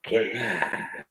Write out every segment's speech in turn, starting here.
We're live.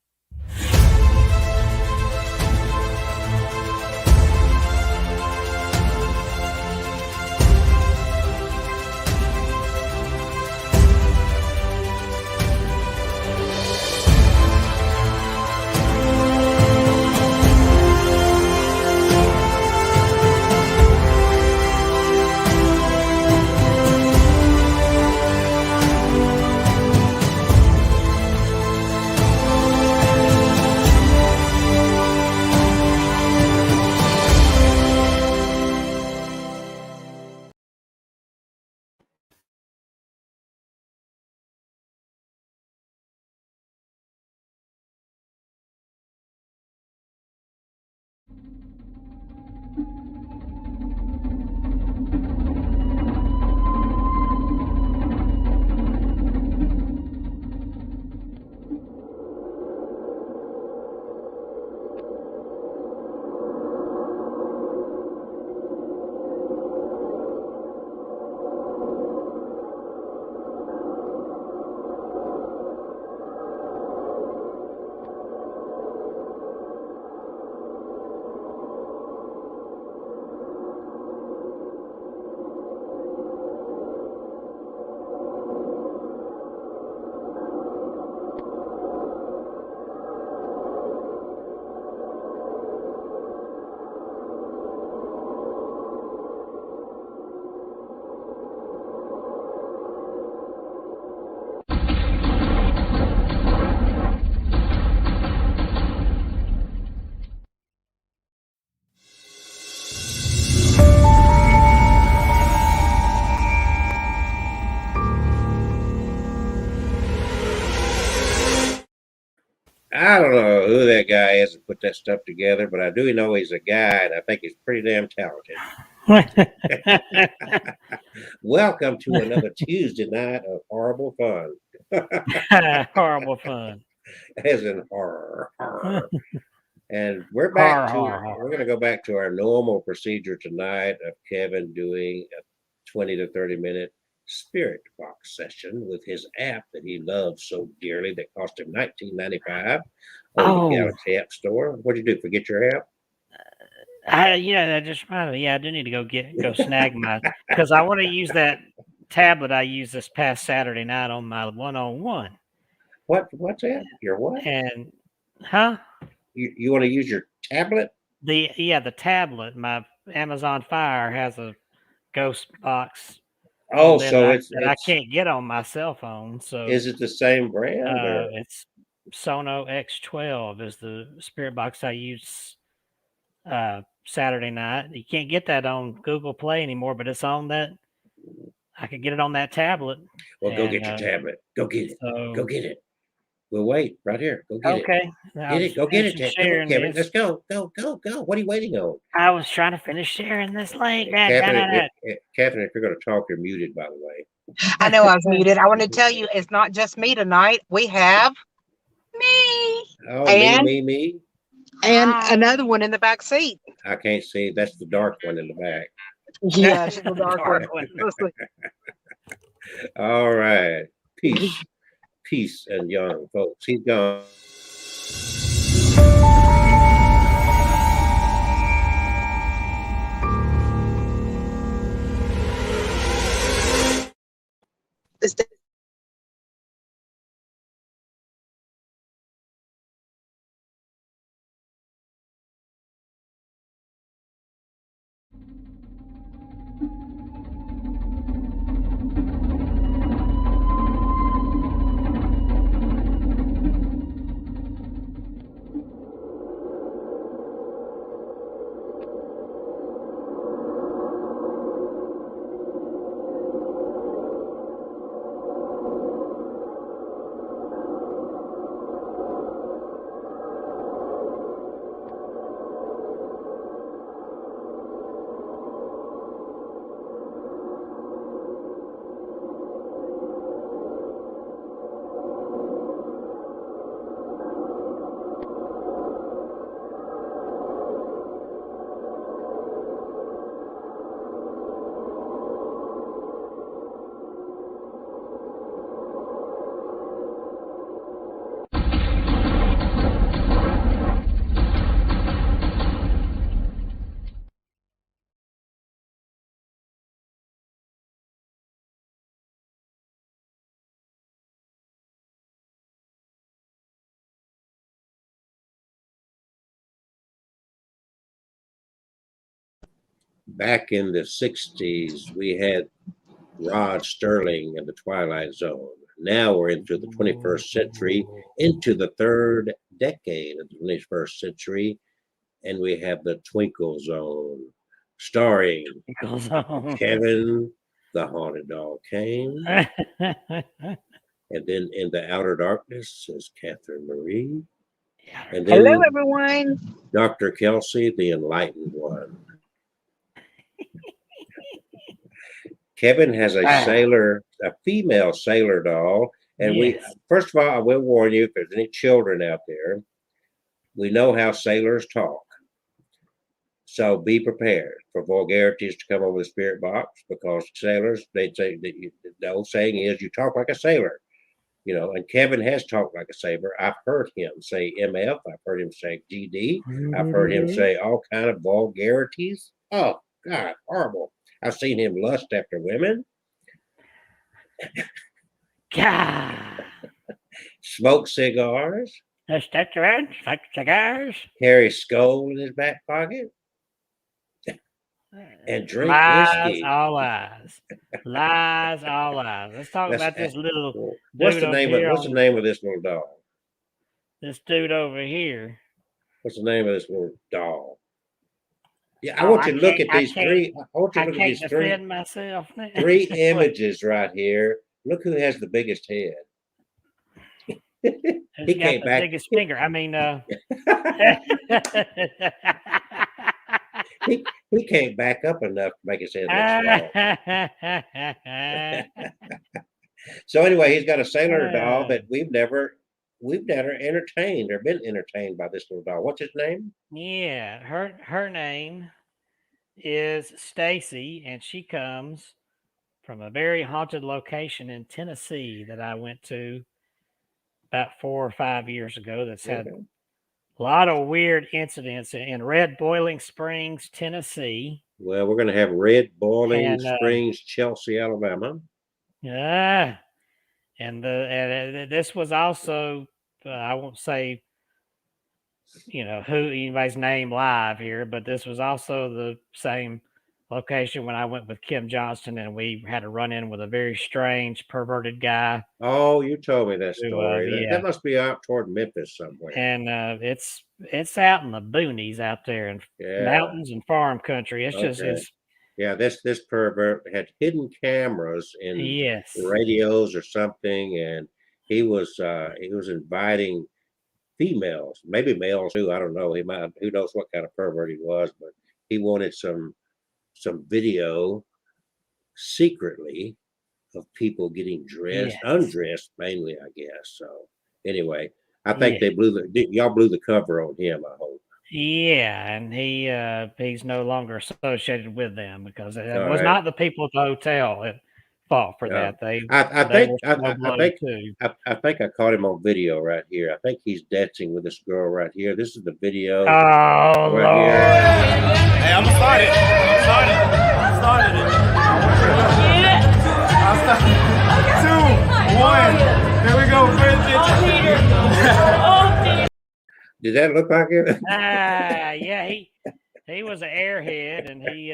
I don't know who that guy is that put that stuff together, but I do know he's a guy, and I think he's pretty damn talented. Welcome to another Tuesday night of horrible fun. Horrible fun. As in horror. And we're back we're going to go back to our normal procedure tonight of Kevin doing a 20 to 30 minute spirit box session with his app that he loves so dearly that cost him $19.95 on the Galaxy App Store. What'd you do? Forget your app? That just reminded me. Yeah, I do need to go snag my, because I want to use that tablet I used this past Saturday night on my 101. What's that? Your what? And You want to use your tablet? The tablet. My Amazon Fire has a ghost box. Oh, so it's I can't get on my cell phone. So is it the same brand? It's Sono X12 is the spirit box I used Saturday night. You can't get that on Google Play anymore, but it's on that. I could get it on that tablet. Well, go get your tablet. Go get it. Go get it. We'll wait right here. Go get it. Okay. Get it. Go get it, Kevin. Let's go. Go. What are you waiting on? I was trying to finish sharing this link. Catherine, if you're going to talk, you're muted, by the way. I know I was muted. I want to tell you, it's not just me tonight. We have me. Oh, and me. And another one in the back seat. I can't see. That's the dark one in the back. Yeah, she's the dark one. All right. Peace and young folks. He's gone. back in the 60s, we had Rod Sterling and the Twilight Zone. Now we're into the 21st century, into the third decade of the 21st century, and we have the Twinkle Zone, starring Kevin, the Haunted Doll Kane, and then in the Outer Darkness is Catherine Marie, and then Hello, everyone. Dr. Kelsey, the Enlightened One. Kevin has a female sailor doll. And we, first of all, I will warn you, if there's any children out there, we know how sailors talk. So be prepared for vulgarities to come over the spirit box, because sailors, they say, the old saying is, you talk like a sailor. You know, and Kevin has talked like a sailor. I've heard him say MF. I've heard him say GD. I've heard him say all kind of vulgarities. Oh, God, horrible. I've seen him lust after women. God. Smoke cigars. Smoke cigars. Carry skull in his back pocket. And drink whiskey. All lies. Lies, all lies. Let's talk about this little what's the name of this little doll? This dude over here. What's the name of this little doll? Yeah, I want you to look at these three. I want you to look at these three. Myself now. Three images right here. Look who has the biggest head. He came back. Biggest finger. I mean, he can't back up enough to make his head look small. So anyway, he's got a sailor doll that we've never entertained or been entertained by this little doll. What's his name? Yeah, her name is Stacy, and she comes from a very haunted location in Tennessee that I went to about 4 or 5 years ago. That's had a lot of weird incidents in Red Boiling Springs, Tennessee. Well, we're going to have Red Boiling Springs, Chelsea, Alabama. Yeah. And this was also, I won't say, who anybody's name live here, but this was also the same location when I went with Kim Johnston, and we had a run-in with a very strange, perverted guy. Oh, you told me that story. That must be out toward Memphis somewhere. And it's out in the boonies out there in mountains and farm country. It's just this pervert had hidden cameras in radios or something, and he was inviting females, maybe males too. I don't know. Who knows what kind of pervert he was, but he wanted some video secretly of people getting dressed, undressed mainly, I guess. So anyway, I think y'all blew the cover on him, I hope. Yeah, and he's no longer associated with them, because it was not the people at the hotel that fought for that. I think I caught him on video right here. I think he's dancing with this girl right here. This is the video. Oh, right Lord. here. Hey, I'm gonna start it. I started it. I started it. 2, 1. There we go. Did that look like it? Yeah, he was an airhead, and he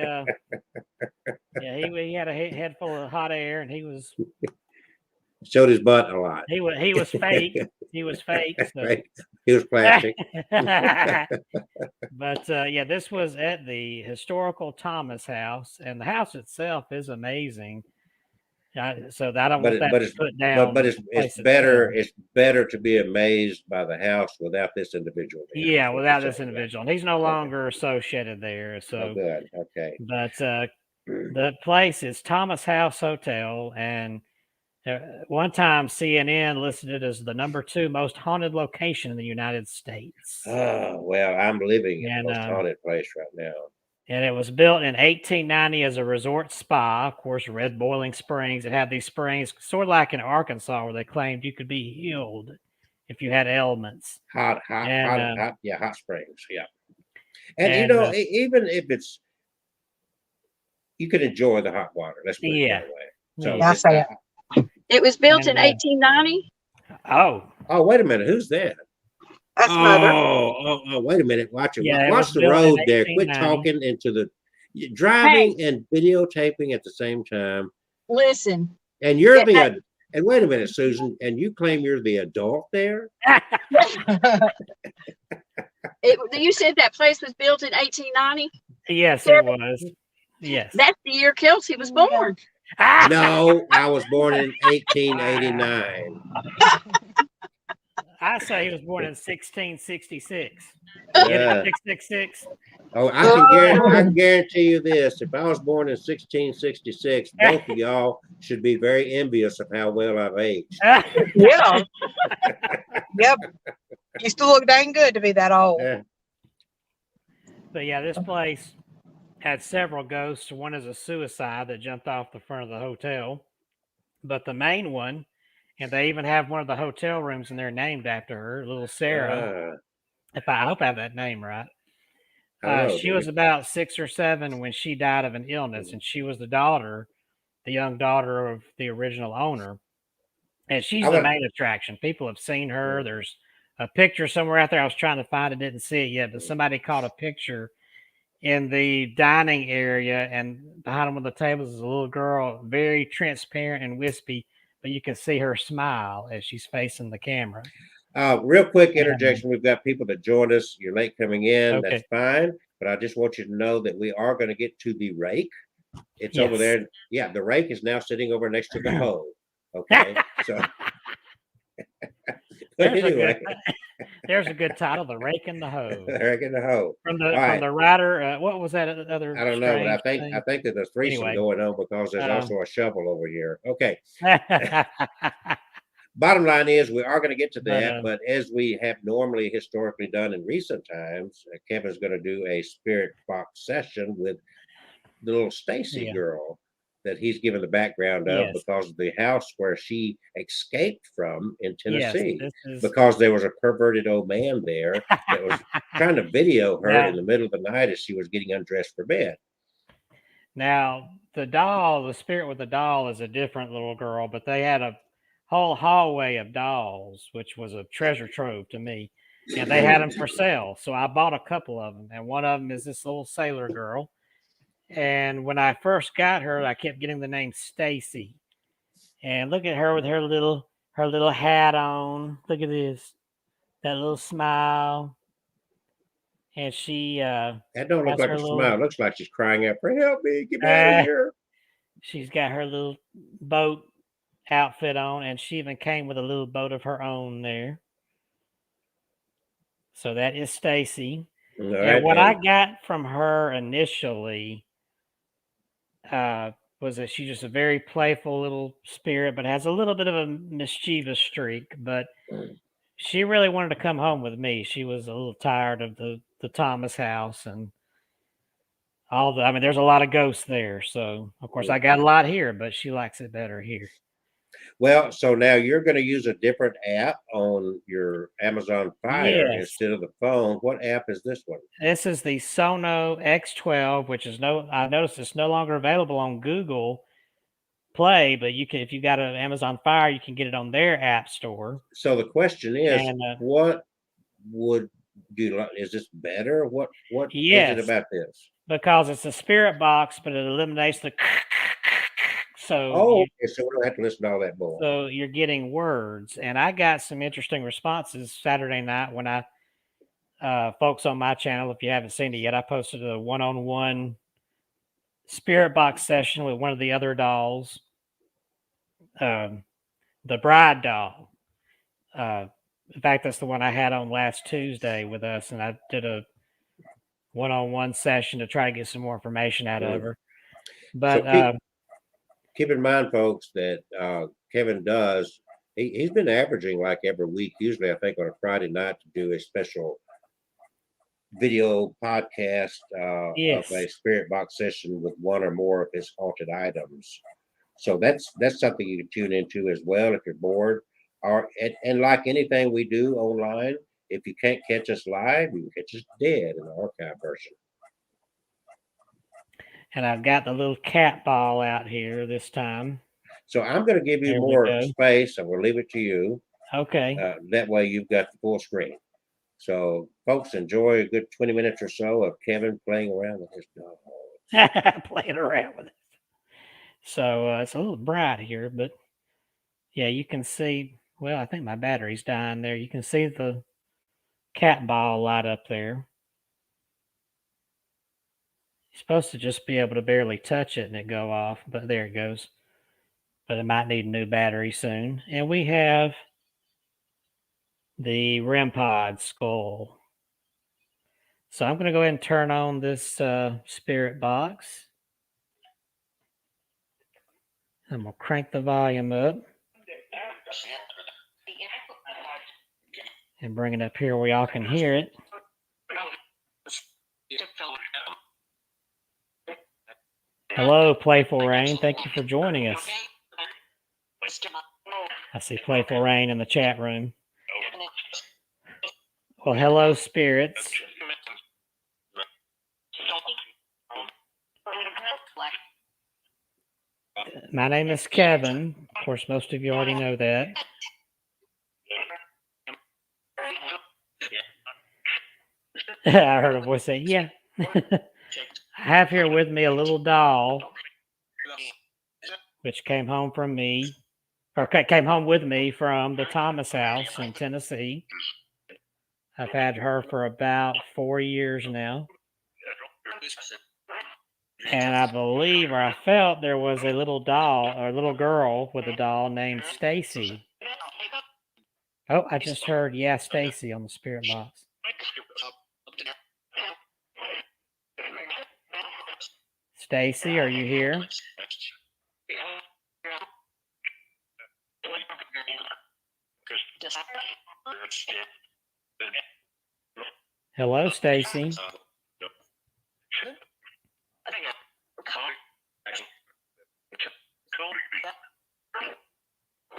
had a head full of hot air, and he was showed his butt a lot. He was fake. He was fake. So. He was plastic. But this was at the historical Thomas house, and the house itself is amazing. So I don't want that to put down. But it's better. It's better to be amazed by the house without this individual. Yeah, without this individual, and he's no longer associated there. So good. Okay. But the place is Thomas House Hotel, and one time CNN listed it as the #2 most haunted location in the United States. Oh well, I'm living in the most haunted place right now. And it was built in 1890 as a resort spa. Of course, Red Boiling Springs. It had these springs, sort of like in Arkansas, where they claimed you could be healed if you had ailments. Hot springs. Yeah. And even if it's, you can enjoy the hot water. Let's put it that way. So it was built in 1890. Oh, wait a minute. Who's that? That's Mother. Oh, wait a minute. Watch it. Watch the road there. Quit talking into the Driving and videotaping at the same time. Listen. And you're Yeah, and wait a minute, Susan, and you claim you're the adult there? You said that place was built in 1890? Yes, it was. Yes. That's the year Kelsey was born. No, I was born in 1889. I say he was born in 1666. Yeah. 666. Oh, I can guarantee you this. If I was born in 1666, both of y'all should be very envious of how well I've aged. Yeah. Yep. You still look dang good to be that old. But yeah, this place had several ghosts. One is a suicide that jumped off the front of the hotel. But the main one, and they even have one of the hotel rooms in there named after her, little Sarah. I hope I have that name right. She was about 6 or 7 when she died of an illness, and she was the young daughter of the original owner. And she's the main attraction. People have seen her. There's a picture somewhere out there. I was trying to find it, didn't see it yet, but somebody caught a picture in the dining area, and behind one of the tables is a little girl, very transparent and wispy, but you can see her smile as she's facing the camera. Real quick interjection. We've got people that joined us. You're late coming in. Okay. That's fine. But I just want you to know that we are going to get to the rake. It's over there. Yeah, the rake is now sitting over next to the hoe. Okay. So there's a good title, The Rake and the Hoe. The Rake and the Hoe. From the writer, what was that other? I don't know, but I think that there's threesome going on because there's also a shovel over here. Okay. Bottom line is we are going to get to that, but as we have normally historically done in recent times, Kevin's going to do a spirit box session with the little Stacy girl that he's given the background of because of the house where she escaped from in Tennessee, because there was a perverted old man there that was trying to video her in the middle of the night as she was getting undressed for bed. Now, the spirit with the doll is a different little girl, but they had a whole hallway of dolls, which was a treasure trove to me. And they had them for sale. So I bought a couple of them. And one of them is this little sailor girl. And when I first got her, I kept getting the name Stacy. And look at her with her little hat on. Look at this. That little smile. And she that don't look like a smile. It looks like she's crying out for help me. Get me out of here. She's got her little boat outfit on, and she even came with a little boat of her own there. So that is Stacy. And what I got from her initially was that she's just a very playful little spirit, but has a little bit of a mischievous streak. But she really wanted to come home with me. She was a little tired of the Thomas house and there's a lot of ghosts there. So of course I got a lot here, but she likes it better here. Well, so now you're going to use a different app on your Amazon Fire instead of the phone. What app is this one? This is the Sono X12, which is I noticed it's no longer available on Google Play, but you can, if you got an Amazon Fire, you can get it on their app store. So the question is, what would you like? Is this better? What is it about this? Because it's a spirit box, but it eliminates the so we don't have to listen to all that bull. So you're getting words. And I got some interesting responses Saturday night when I folks on my channel, if you haven't seen it yet, I posted a one-on-one spirit box session with one of the other dolls, the bride doll. In fact, that's the one I had on last Tuesday with us, and I did a one-on-one session to try to get some more information out of her. But so keep in mind, folks, that Kevin does, he's been averaging like every week, usually I think on a Friday night, to do a special video podcast of a spirit box session with one or more of his haunted items. So that's something you can tune into as well if you're bored. And like anything we do online, if you can't catch us live, you can catch us dead in the archive version. And I've got the little cat ball out here this time. So I'm going to give you more space. I'm going to leave it to you. Okay. That way you've got the full screen. So folks, enjoy a good 20 minutes or so of Kevin playing around with his dog. playing around with it. So it's a little bright here, but yeah, you can see. Well, I think my battery's dying there. You can see the cat ball light up there. You're supposed to just be able to barely touch it and it go off, but there it goes. But it might need a new battery soon. And we have the REM pod skull. So I'm going to go ahead and turn on this spirit box. I'm going to crank the volume up and bring it up here where y'all can hear it. Hello, Playful Rain. Thank you for joining us. I see Playful Rain in the chat room. Well, hello, spirits. My name is Kevin. Of course, most of you already know that. I heard a voice say, yeah. I have here with me a little doll, which came home from me, or came home with me from the Thomas house in Tennessee. I've had her for about 4 years now. And I believe, or I felt, there was a little doll, or a little girl with a doll named Stacy. Oh, I just heard, yeah, Stacy on the spirit box. Stacy, are you here? Hello, Stacy.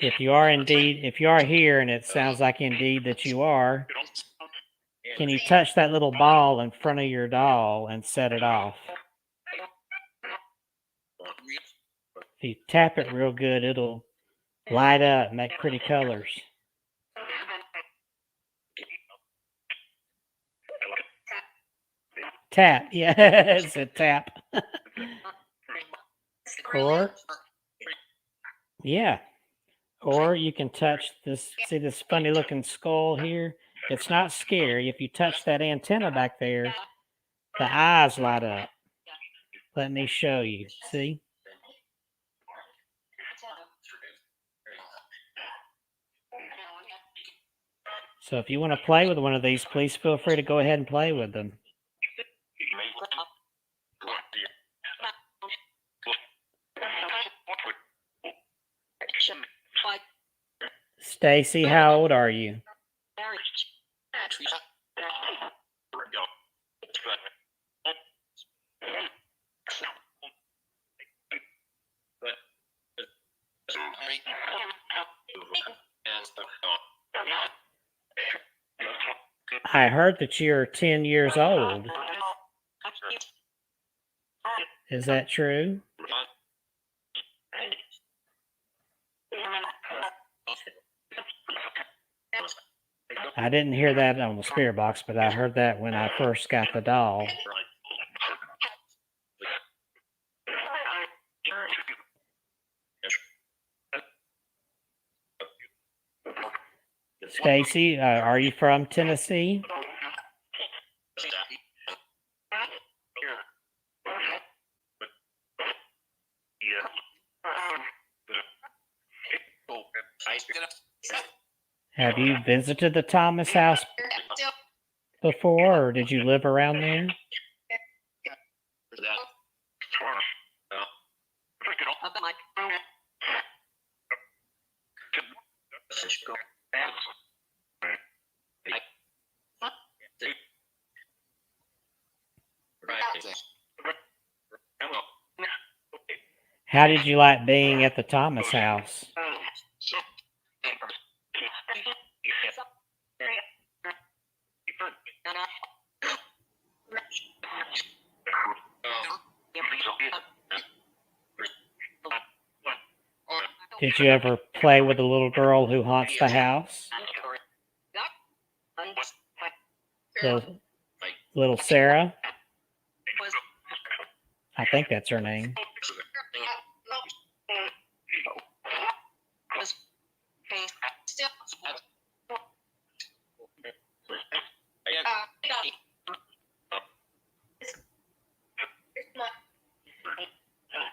If you are here, and it sounds like indeed that you are, can you touch that little ball in front of your doll and set it off? If you tap it real good, it'll light up, make pretty colors. Tap, yeah, it's a tap. Or, yeah. Or you can touch this, see this funny looking skull here? It's not scary. If you touch that antenna back there, the eyes light up. Let me show you. See? So if you want to play with one of these, please feel free to go ahead and play with them. Stacy, how old are you? I heard that you're 10 years old. Is that true? I didn't hear that on the spirit box, but I heard that when I first got the doll. Stacy, are you from Tennessee? Have you visited the Thomas house before, or did you live around there? How did you like being at the Thomas house? Did you ever play with the little girl who haunts the house? Little Sarah? I think that's her name.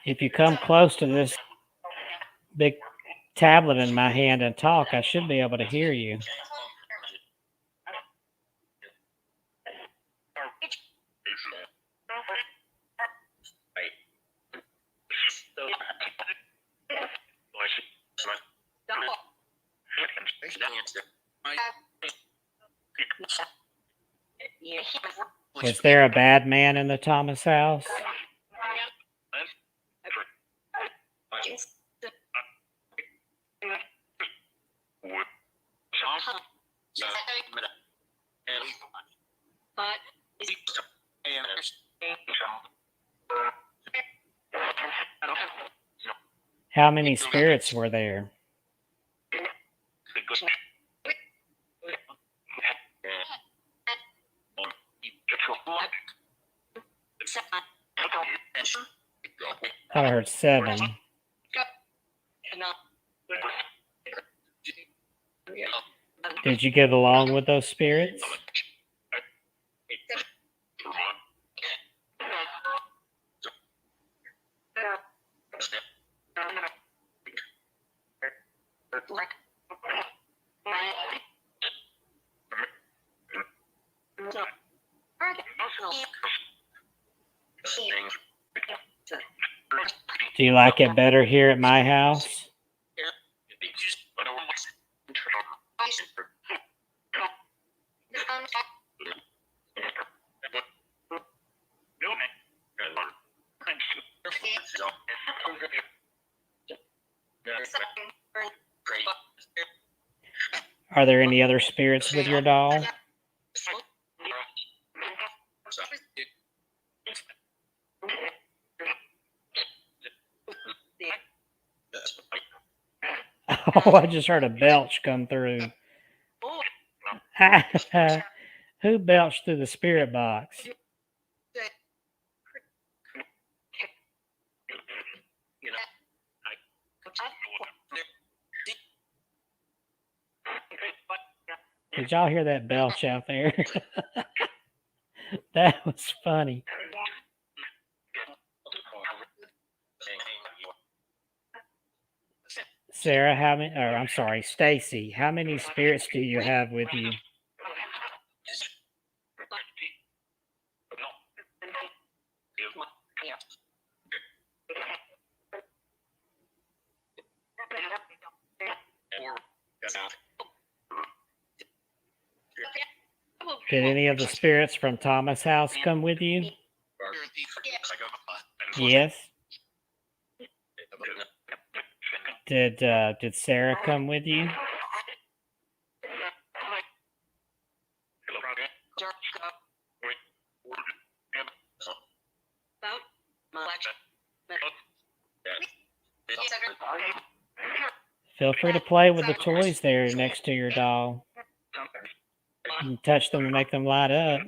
If you come close to this big tablet in my hand and talk, I should be able to hear you. Was there a bad man in the Thomas house? How many spirits were there? I thought I heard 7. Did you get along with those spirits? Do you like it better here at my house? Are there any other spirits with your doll? Oh, I just heard a belch come through. Who belched through the spirit box? Did y'all hear that belch out there? That was funny. Sarah, I'm sorry, Stacy, how many spirits do you have with you? Did any of the spirits from Thomas' house come with you? Yes. Did Sarah come with you? Feel free to play with the toys there next to your doll. You can touch them and make them light up.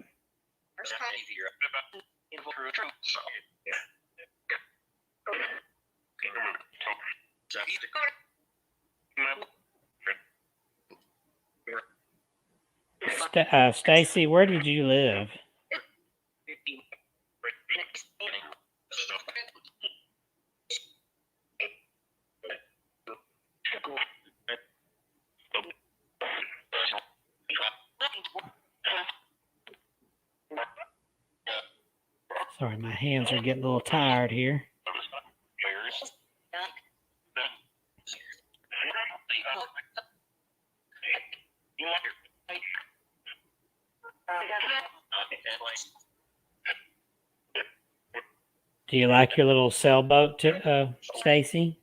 Stacy, where did you live? Sorry, my hands are getting a little tired here. Do you like your little sailboat, Stacy?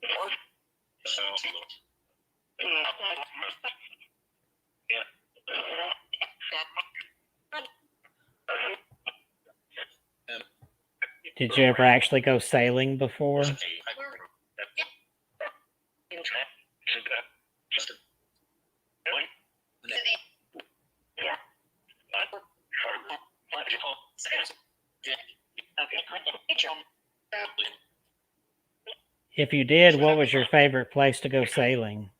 Did you ever actually go sailing before? If you did, what was your favorite place to go sailing?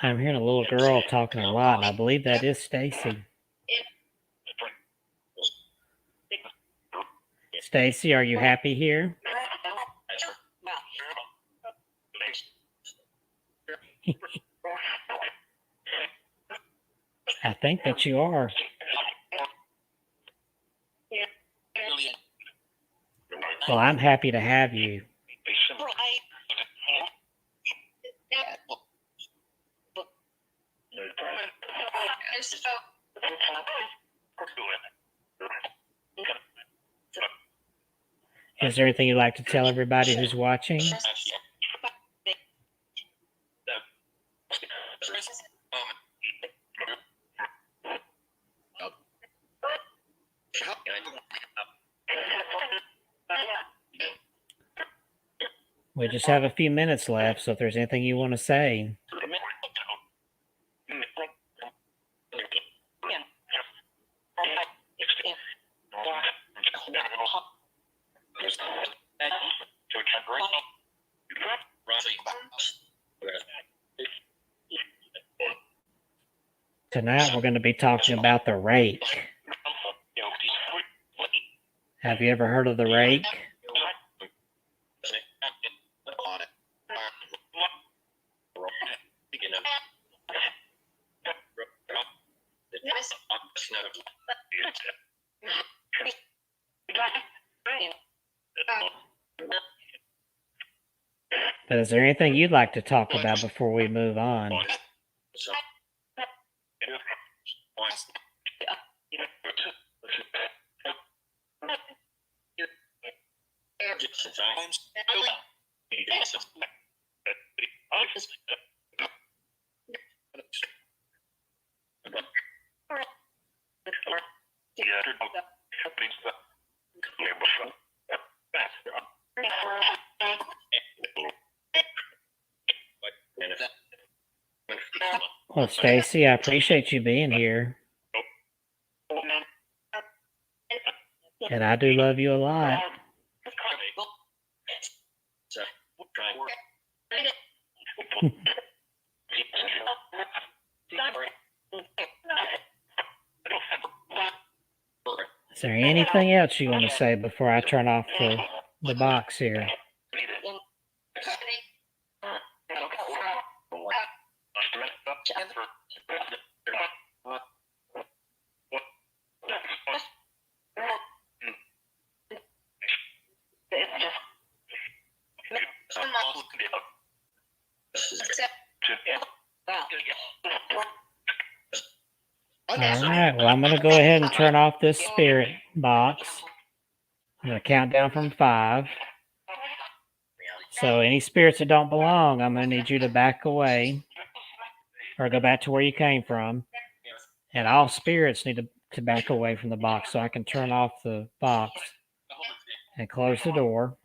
I'm hearing a little girl talking a lot, and I believe that is Stacy. Stacy, are you happy here? I think that you are. Well, I'm happy to have you. Is there anything you'd like to tell everybody who's watching? We just have a few minutes left, so if there's anything you want to say. Tonight we're going to be talking about the Rake. Have you ever heard of the Rake? But is there anything you'd like to talk about before we move on? Well, Stacy, I appreciate you being here. And I do love you a lot. Is there anything else you want to say before I turn off the box here? All right, well, I'm going to go ahead and turn off this spirit box. I'm going to count down from 5. So any spirits that don't belong, I'm going to need you to back away or go back to where you came from. And all spirits need to back away from the box so I can turn off the box and close the door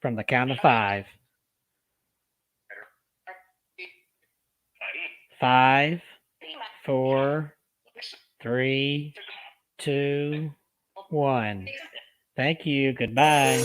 from the count of 5. 5, 4, 3, 2, 1. Thank you. Goodbye.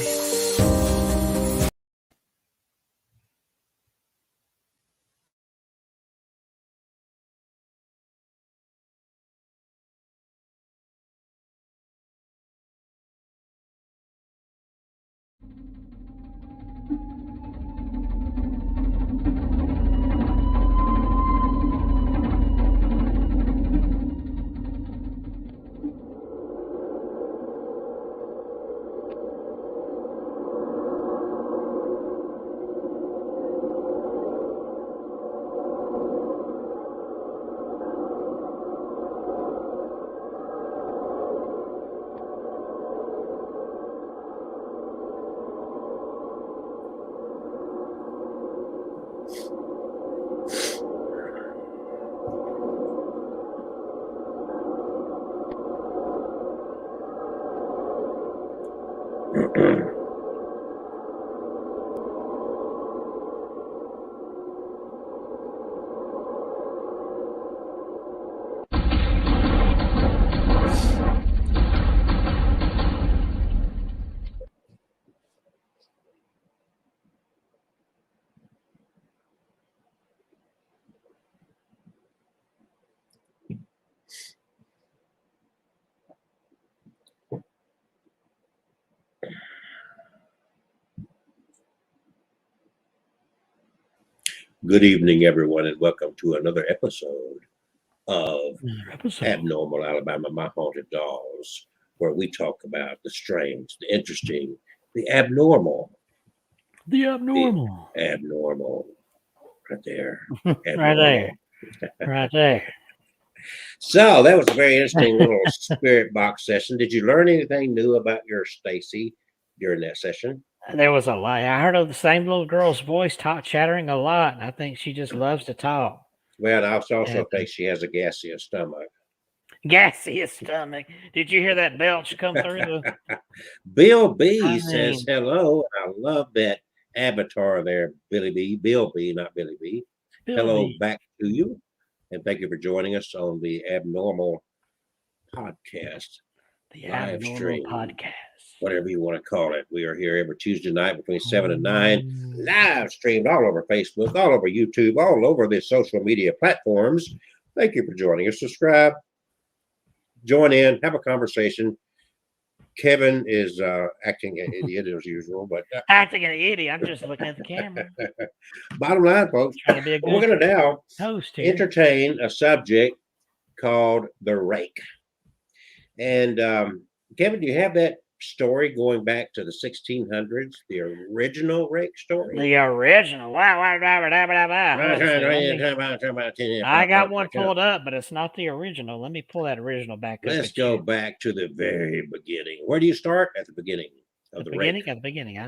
Good evening, everyone, and welcome to another episode of Another episode. Abnormal Alabama, My Haunted Dolls, where we talk about the strange, the interesting, the abnormal. The abnormal. Abnormal. Right there. Right Abnormal. there. Right there. So that was a very interesting little spirit box session. Did you learn anything new about your Stacy during that session? There was a lot. I heard of the same little girl's voice chattering a lot. And I think she just loves to talk. Well, I also think she has a gaseous stomach. Gaseous stomach. Did you hear that belch come through? Bill B says hello. I love that avatar there, Billy B. Bill B, not Billy B. Hello back to you. And thank you for joining us on the Abnormal Podcast. The live Abnormal stream, Podcast. Whatever you want to call it. We are here every Tuesday night between 7 and 9. Live streamed all over Facebook, all over YouTube, all over the social media platforms. Thank you for joining us. Subscribe, join in, have a conversation. Kevin is acting an idiot as usual, but acting an idiot. I'm just looking at the camera. Bottom line, folks, Trying to be a good we're going to now host here. entertain a subject called the Rake. And Kevin, do you have that story going back to the 1600s, the original Rake story? The original. Wow. I got one pulled up, but it's not the original. Let me pull that original back up. Let's go back to the very beginning. Where do you start? At the beginning of the Rake. At the beginning.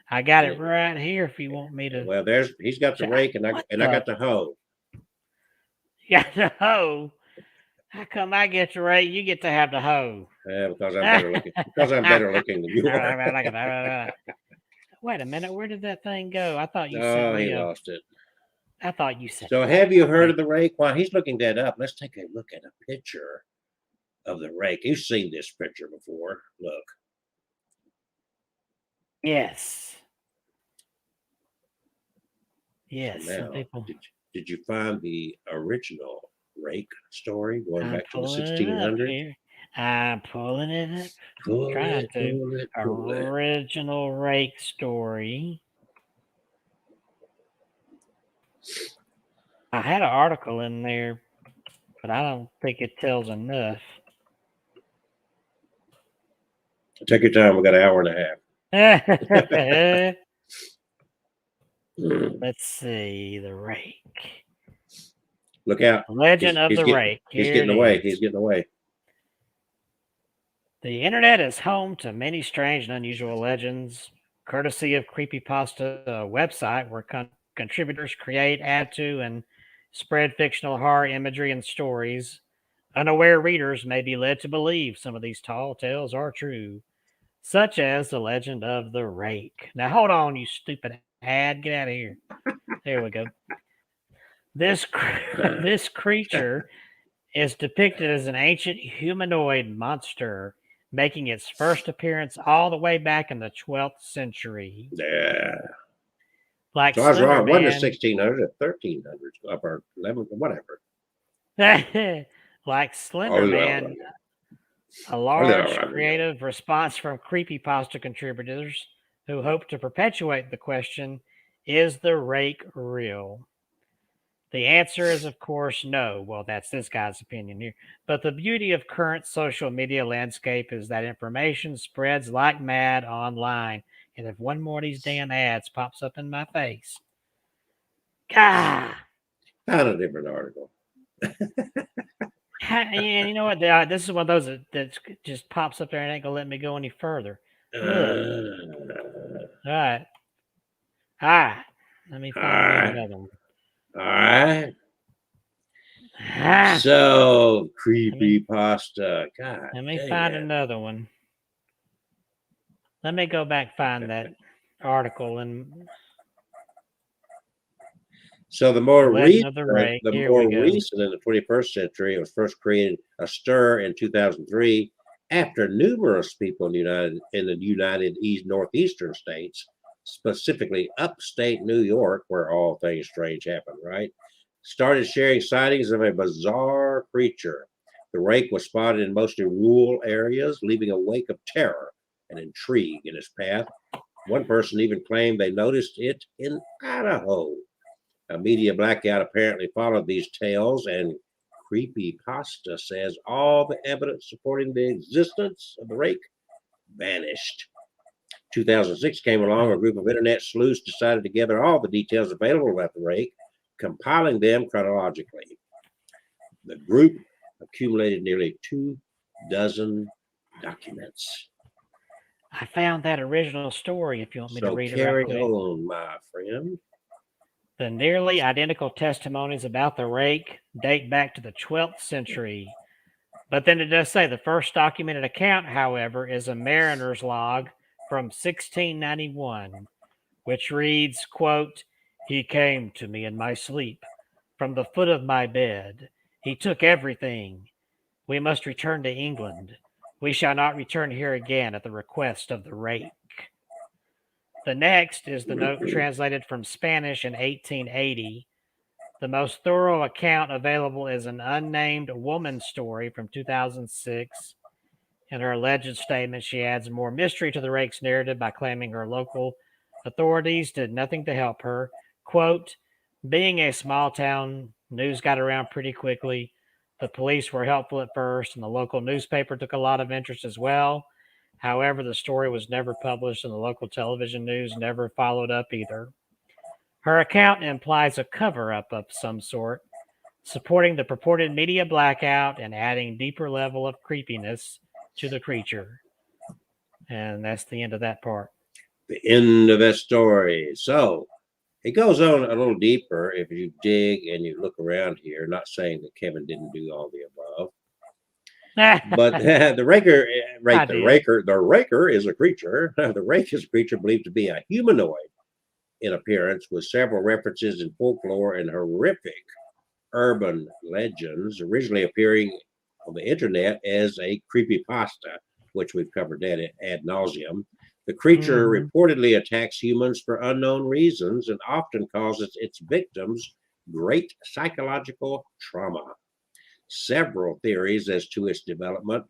I got it right here if you want me to. Well, he's got the rake and I got the hoe. You got the hoe. How come I get the rake? You get to have the hoe. Yeah, because I'm better looking. Because I'm better looking than you are. Wait a minute. Where did that thing go? I thought you said. Oh, he lost it. I thought you said. So have you heard of the rake? While he's looking that up, let's take a look at a picture of the rake. You've seen this picture before. Look. Yes. Yes. Now, did you find the original Rake story going back to the 1600s? I'm pulling it up. Original Rake story. I had an article in there, but I don't think it tells enough. Take your time. We got an hour and a half. Let's see. The Rake. Look out. Legend of the Rake. He's getting away. He's getting away. The internet is home to many strange and unusual legends, courtesy of Creepypasta, a website where contributors create, add to, and spread fictional horror imagery and stories. Unaware readers may be led to believe some of these tall tales are true, such as the legend of the Rake. Now, hold on, you stupid ad. Get out of here. There we go. This creature is depicted as an ancient humanoid monster, making its first appearance all the way back in the 12th century. Yeah. Like so I was wrong. It wasn't Slenderman, the 1600s, the 1300s, or 11, whatever. like Slenderman, a large creative response from Creepypasta contributors who hope to perpetuate the question, is the Rake real? The answer is, of course, no. Well, that's this guy's opinion here. But the beauty of current social media landscape is that information spreads like mad online. And if one more of these damn ads pops up in my face, God. Found a different article. And you know what? This is one of those that just pops up there and ain't going to let me go any further. All right. Let me find another one. All right. So Creepypasta. God. Let me find another one. Let me go back find that article and. So the more recent in the 21st century, it was first created a stir in 2003 after numerous people in the United Northeastern states, specifically upstate New York, where all things strange happen, right? Started sharing sightings of a bizarre creature. The Rake was spotted in mostly rural areas, leaving a wake of terror and intrigue in its path. One person even claimed they noticed it in Idaho. A media blackout apparently followed these tales, and creepypasta says all the evidence supporting the existence of the rake vanished. 2006 came along. A group of internet sleuths decided to gather all the details available about the rake, compiling them chronologically. The group accumulated nearly 24 documents. I found that original story if you want me to So read it carry right quick. on, my friend. The nearly identical testimonies about the rake date back to the 12th century. But then it does say the first documented account, however, is a mariner's log from 1691, which reads, quote, "He came to me in my sleep from the foot of my bed. He took everything. We must return to England. We shall not return here again at the request of the rake." The next is the note translated from Spanish in 1880. The most thorough account available is an unnamed woman story from 2006. In her alleged statement, she adds more mystery to the rake's narrative by claiming her local authorities did nothing to help her. Quote, "Being a small town, news got around pretty quickly. The police were helpful at first, and the local newspaper took a lot of interest as well. However, the story was never published, and the local television news never followed up either." Her account implies a cover-up of some sort, supporting the purported media blackout and adding deeper level of creepiness to the creature. And that's the end of that part. The end of that story. So it goes on a little deeper if you dig and you look around here. Not saying that Kevin didn't do all the above, but the raker is a creature. The rake is a creature believed to be a humanoid in appearance, with several references in folklore and horrific urban legends, originally appearing on the internet as a creepypasta, which we've covered that ad nauseum. The creature reportedly attacks humans for unknown reasons and often causes its victims great psychological trauma. Several theories as to its development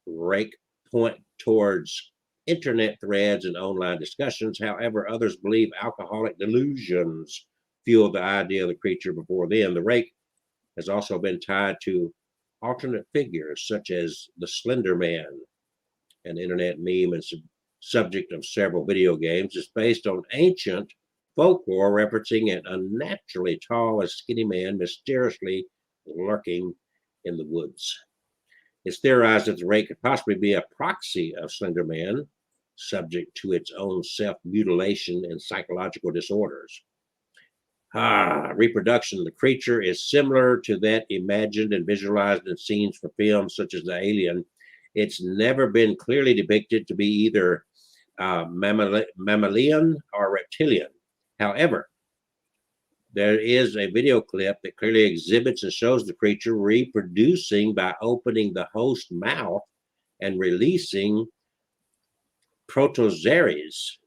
rake point towards internet threads and online discussions. However, others believe alcoholic delusions fueled the idea of the creature before then. The rake has also been tied to alternate figures such as the Slender Man, an internet meme and subject of several video games. It's based on ancient folklore referencing an unnaturally tall and skinny man mysteriously lurking in the woods. It's theorized that the rake could possibly be a proxy of Slender Man, subject to its own self-mutilation and psychological disorders. Reproduction of the creature is similar to that imagined and visualized in scenes for films such as The Alien. It's never been clearly depicted to be either mammalian or reptilian. However, there is a video clip that clearly exhibits and shows the creature reproducing by opening the host mouth and releasing protozoaries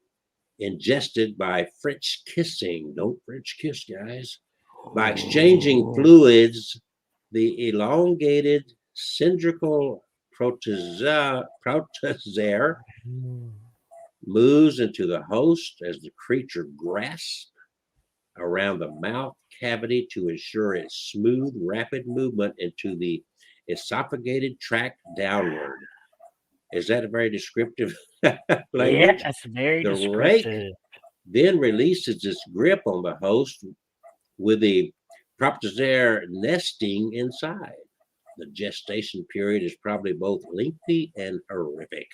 ingested by French kissing. Don't French kiss, guys. By exchanging fluids, the elongated cylindrical protozoa moves into the host as the creature grasps around the mouth cavity to ensure its smooth, rapid movement into the esophageal tract downward. Is that a very descriptive language? Yeah, that's very The descriptive. rake then releases its grip on the host with the protozoa nesting inside. The gestation period is probably both lengthy and horrific.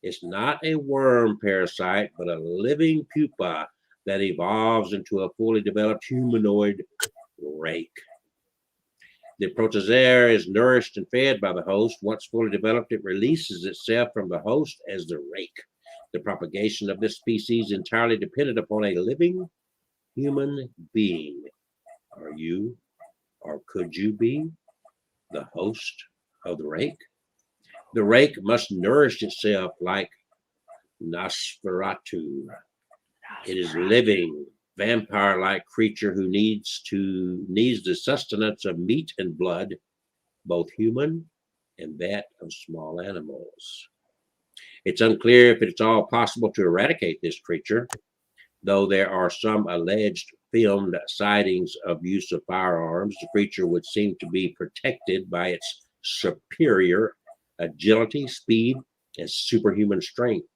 It's not a worm parasite, but a living pupa that evolves into a fully developed humanoid rake. The protozoa is nourished and fed by the host. Once fully developed, it releases itself from the host as the rake. The propagation of this species entirely dependent upon a living human being. Are you, or could you be, the host of the rake? The rake must nourish itself like Nosferatu. It is living, vampire-like creature who needs the sustenance of meat and blood, both human and that of small animals. It's unclear if it's all possible to eradicate this creature. Though there are some alleged filmed sightings of use of firearms, the creature would seem to be protected by its superior agility, speed, and superhuman strength.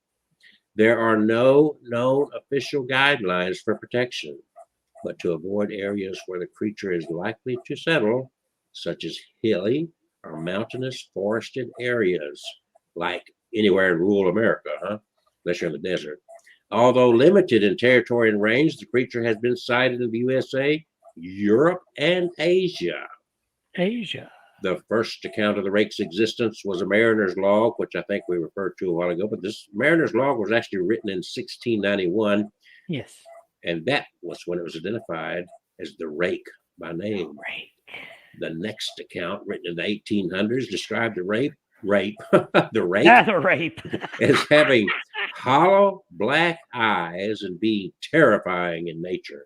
There are no known official guidelines for protection, but to avoid areas where the creature is likely to settle, such as hilly or mountainous forested areas, like anywhere in rural America, unless you're in the desert. Although limited in territory and range, the creature has been sighted in the USA, Europe, and Asia. Asia. The first account of the rake's existence was a mariner's log, which I think we referred to a while ago, but this mariner's log was actually written in 1691, Yes. and that was when it was identified as the Rake by name. Rake. The next account, written in the 1800s, described the the Rake The rape. as having hollow black eyes and being terrifying in nature.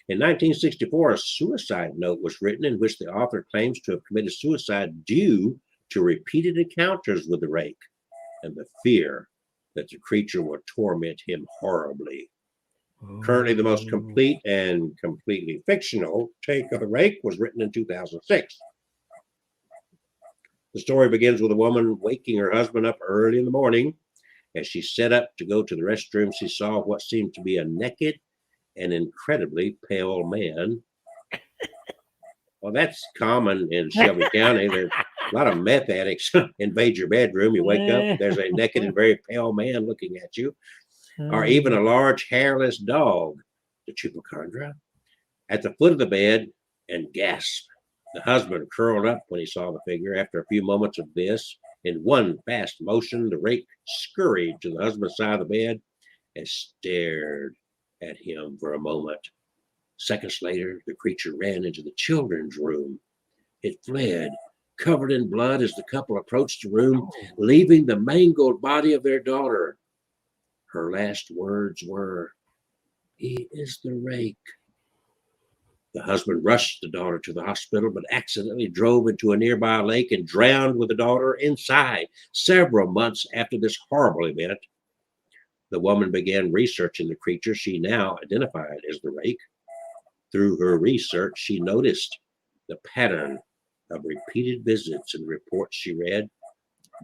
In 1964, a suicide note was written in which the author claims to have committed suicide due to repeated encounters with the Rake and the fear that the creature would torment him horribly. Currently, the most complete and completely fictional take of the Rake was written in 2006. The story begins with a woman waking her husband up early in the morning. As she set up to go to the restroom, she saw what seemed to be a naked and incredibly pale man. Well, that's common in Shelby County. There's a lot of meth addicts invade your bedroom. You wake up, there's a naked and very pale man looking at you, or even a large hairless dog, the chupacabra, at the foot of the bed, and gasped. The husband curled up when he saw the figure. After a few moments of this, in one fast motion, the Rake scurried to the husband's side of the bed and stared at him for a moment. Seconds later, the creature ran into the children's room. It fled, covered in blood, as the couple approached the room, leaving the mangled body of their daughter. Her last words were, "He is the Rake." The husband rushed the daughter to the hospital, but accidentally drove into a nearby lake and drowned with the daughter inside. Several months after this horrible event, the woman began researching the creature she now identified as the Rake. Through her research, she noticed the pattern of repeated visits and reports she read.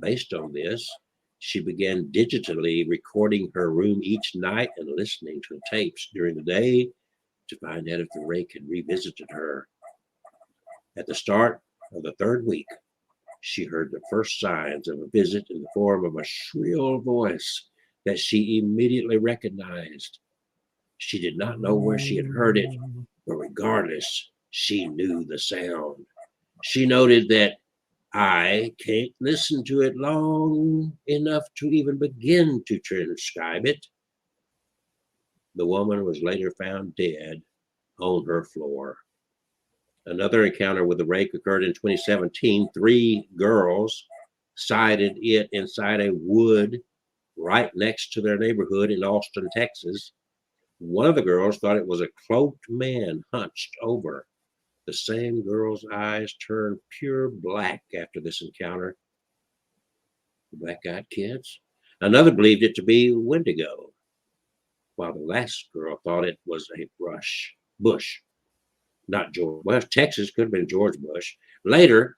Based on this, she began digitally recording her room each night and listening to the tapes during the day to find out if the Rake had revisited her. At the start of the third week, she heard the first signs of a visit in the form of a shrill voice that she immediately recognized. She did not know where she had heard it, but regardless, she knew the sound. She noted that I can't listen to it long enough to even begin to transcribe it. The woman was later found dead on her floor. Another encounter with the Rake occurred in 2017. 3 girls sighted it inside a wood right next to their neighborhood in Austin, Texas. One of the girls thought it was a cloaked man hunched over. The same girl's eyes turned pure black after this encounter. Black-eyed kids. Another believed it to be Wendigo, while the last girl thought it was a bush. Not George. Well, Texas could have been George Bush. Later,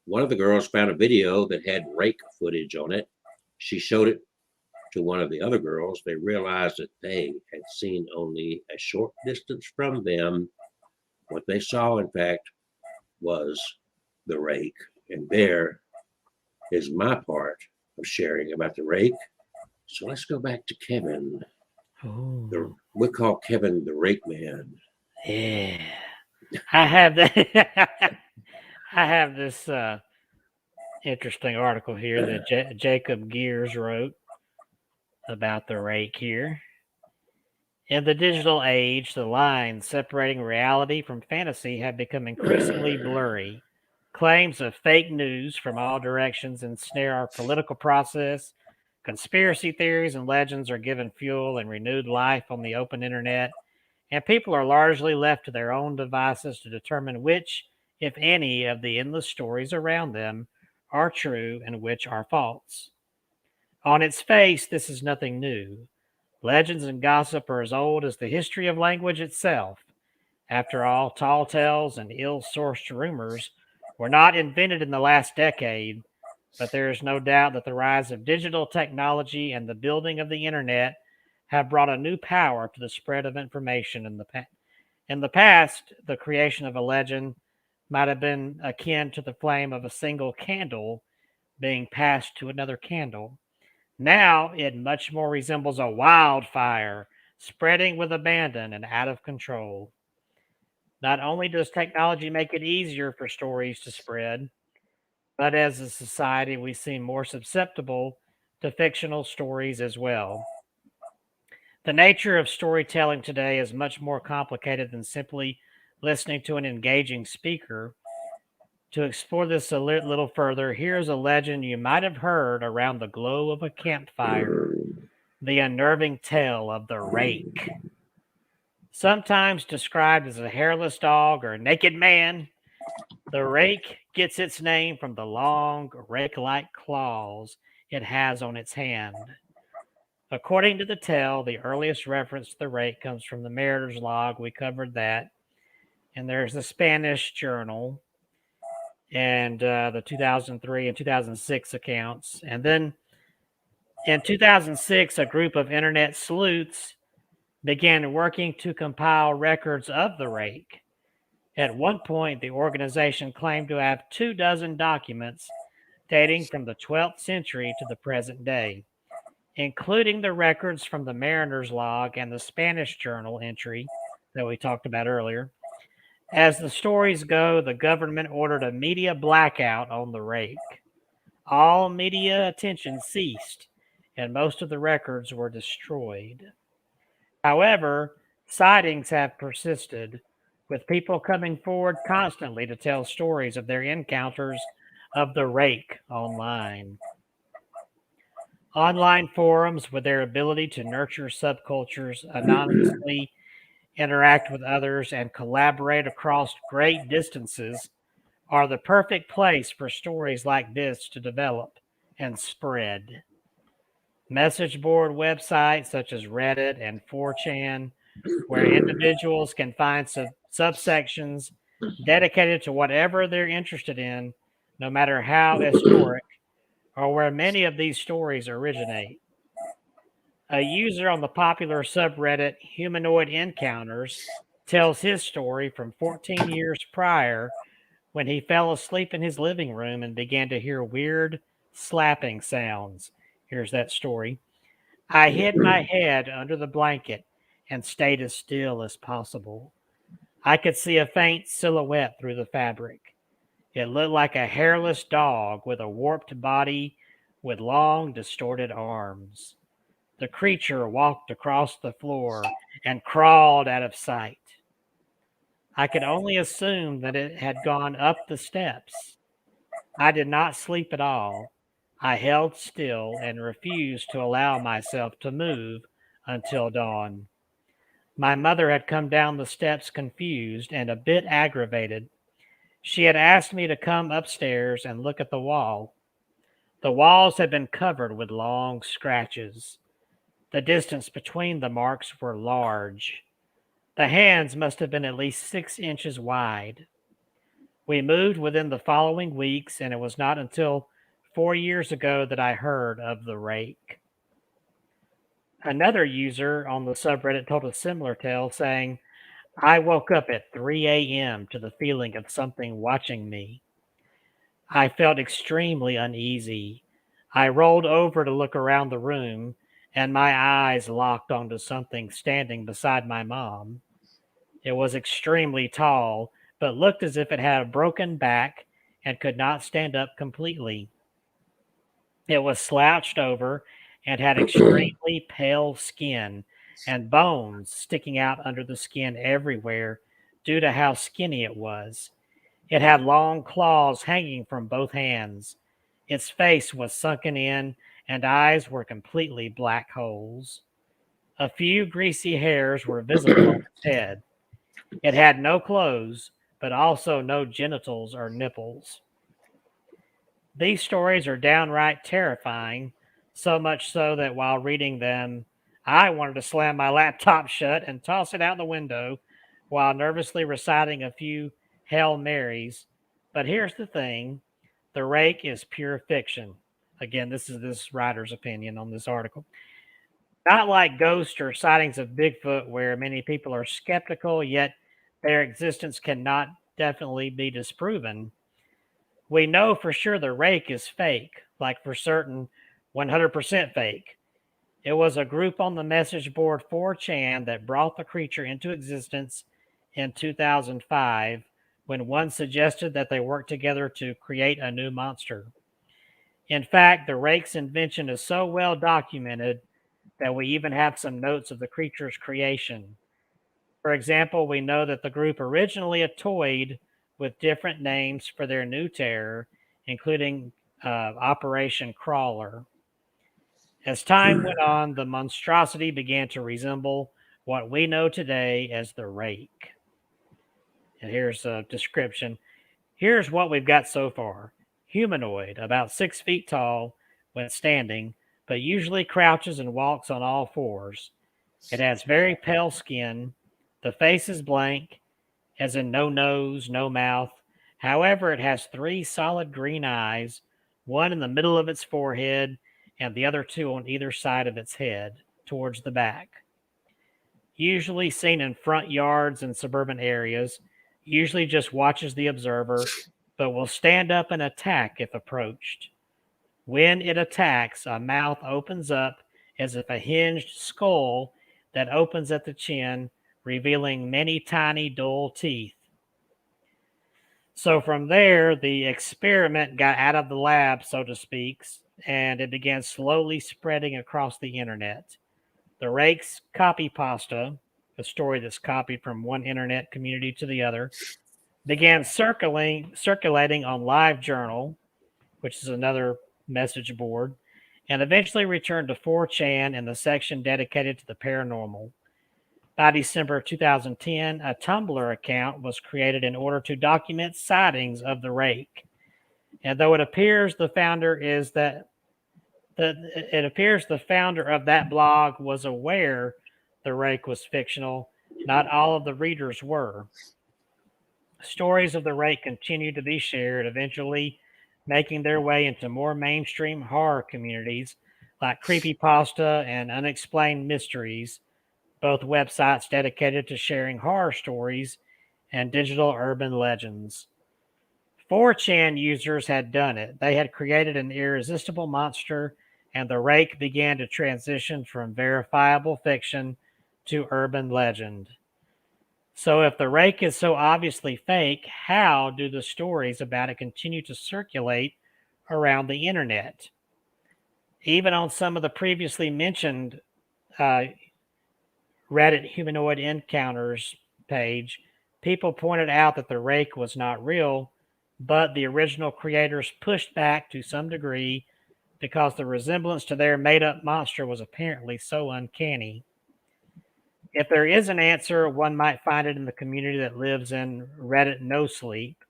one of the girls found a video that had Rake footage on it. She showed it to one of the other girls. They realized that they had seen only a short distance from them. What they saw, in fact, was the Rake. And there is my part of sharing about the Rake. So let's go back to Kevin. We call Kevin the Rake Man. Yeah. I have that. I have this interesting article here that Jacob Gears wrote about the Rake here. In the digital age, the lines separating reality from fantasy have become increasingly blurry. Claims of fake news from all directions ensnare our political process. Conspiracy theories and legends are given fuel and renewed life on the open internet, and people are largely left to their own devices to determine which, if any, of the endless stories around them are true and which are false. On its face, this is nothing new. Legends and gossip are as old as the history of language itself. After all, tall tales and ill-sourced rumors were not invented in the last decade, but there is no doubt that the rise of digital technology and the building of the internet have brought a new power to the spread of information. In the past, the creation of a legend might have been akin to the flame of a single candle being passed to another candle. Now it much more resembles a wildfire spreading with abandon and out of control. Not only does technology make it easier for stories to spread, but as a society, we seem more susceptible to fictional stories as well. The nature of storytelling today is much more complicated than simply listening to an engaging speaker. To explore this a little further, here's a legend you might have heard around the glow of a campfire: the unnerving tale of the Rake. Sometimes described as a hairless dog or naked man, the Rake gets its name from the long, rake like claws it has on its hand. According to the tale, the earliest reference to the Rake comes from the Mariner's Log. We covered that. And there's the Spanish Journal and the 2003 and 2006 accounts. And then in 2006, a group of internet sleuths began working to compile records of the Rake. At one point, the organization claimed to have 24 documents dating from the 12th century to the present day, including the records from the Mariner's Log and the Spanish Journal entry that we talked about earlier. As the stories go, the government ordered a media blackout on the Rake. All media attention ceased, and most of the records were destroyed. However, sightings have persisted, with people coming forward constantly to tell stories of their encounters of the Rake online. Online forums, with their ability to nurture subcultures, anonymously interact with others, and collaborate across great distances, are the perfect place for stories like this to develop and spread. Message board websites such as Reddit and 4chan, where individuals can find subsections dedicated to whatever they're interested in, no matter how historic, or where many of these stories originate. A user on the popular subreddit Humanoid Encounters tells his story from 14 years prior, when he fell asleep in his living room and began to hear weird slapping sounds. Here's that story. I hid my head under the blanket and stayed as still as possible. I could see a faint silhouette through the fabric. It looked like a hairless dog with a warped body with long, distorted arms. The creature walked across the floor and crawled out of sight. I could only assume that it had gone up the steps. I did not sleep at all. I held still and refused to allow myself to move until dawn. My mother had come down the steps confused and a bit aggravated. She had asked me to come upstairs and look at the wall. The walls had been covered with long scratches. The distance between the marks were large. The hands must have been at least 6 inches wide. We moved within the following weeks, and it was not until 4 years ago that I heard of the Rake. Another user on the subreddit told a similar tale, saying, I woke up at 3 a.m. to the feeling of something watching me. I felt extremely uneasy. I rolled over to look around the room, and my eyes locked onto something standing beside my mom. It was extremely tall, but looked as if it had a broken back and could not stand up completely. It was slouched over and had extremely pale skin and bones sticking out under the skin everywhere due to how skinny it was. It had long claws hanging from both hands. Its face was sunken in, and eyes were completely black holes. A few greasy hairs were visible on its head. It had no clothes, but also no genitals or nipples. These stories are downright terrifying, so much so that while reading them, I wanted to slam my laptop shut and toss it out the window while nervously reciting a few Hail Marys. But here's the thing, the Rake is pure fiction. Again, this is this writer's opinion on this article. Not like ghosts or sightings of Bigfoot, where many people are skeptical, yet their existence cannot definitely be disproven. We know for sure the Rake is fake, like for certain 100% fake. It was a group on the message board 4chan that brought the creature into existence in 2005 when one suggested that they work together to create a new monster. In fact, the Rake's invention is so well documented that we even have some notes of the creature's creation. For example, we know that the group originally toyed with different names for their new terror, including Operation Crawler. As time went on, the monstrosity began to resemble what we know today as the Rake. And here's a description. Here's what we've got so far. Humanoid, about 6 feet tall when standing, but usually crouches and walks on all fours. It has very pale skin. The face is blank, as in no nose, no mouth. However, it has 3 solid green eyes, one in the middle of its forehead and the other 2 on either side of its head, towards the back. Usually seen in front yards and suburban areas, usually just watches the observer, but will stand up and attack if approached. When it attacks, a mouth opens up as if a hinged skull that opens at the chin, revealing many tiny, dull teeth. So from there, the experiment got out of the lab, so to speak, and it began slowly spreading across the internet. The Rake's creepypasta, a story that's copied from one internet community to the other, began circulating on LiveJournal, which is another message board, and eventually returned to 4chan in the section dedicated to the paranormal. By December 2010, a Tumblr account was created in order to document sightings of the Rake. And though it appears the founder of that blog was aware the Rake was fictional, not all of the readers were. Stories of the Rake continued to be shared, eventually making their way into more mainstream horror communities like creepypasta and unexplained mysteries, both websites dedicated to sharing horror stories and digital urban legends. 4chan users had done it. They had created an irresistible monster, and the Rake began to transition from verifiable fiction to urban legend. So if the Rake is so obviously fake, how do the stories about it continue to circulate around the internet? Even on some of the previously mentioned Reddit Humanoid Encounters page, people pointed out that the Rake was not real, but the original creators pushed back to some degree because the resemblance to their made-up monster was apparently so uncanny. If there is an answer, one might find it in the community that lives in Reddit No Sleep,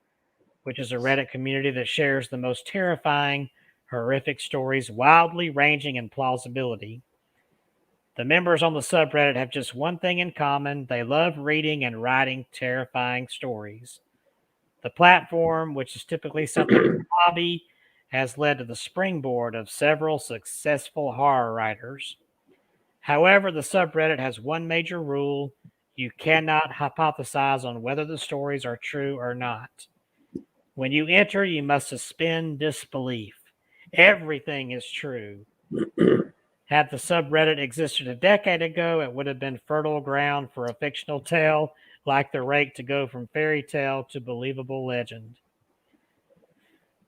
which is a Reddit community that shares the most terrifying, horrific stories, wildly ranging in plausibility. The members on the subreddit have just one thing in common. They love reading and writing terrifying stories. The platform, which is typically something of a hobby, has led to the springboard of several successful horror writers. However, the subreddit has one major rule: you cannot hypothesize on whether the stories are true or not. When you enter, you must suspend disbelief. Everything is true. Had the subreddit existed a decade ago, it would have been fertile ground for a fictional tale like the Rake to go from fairy tale to believable legend.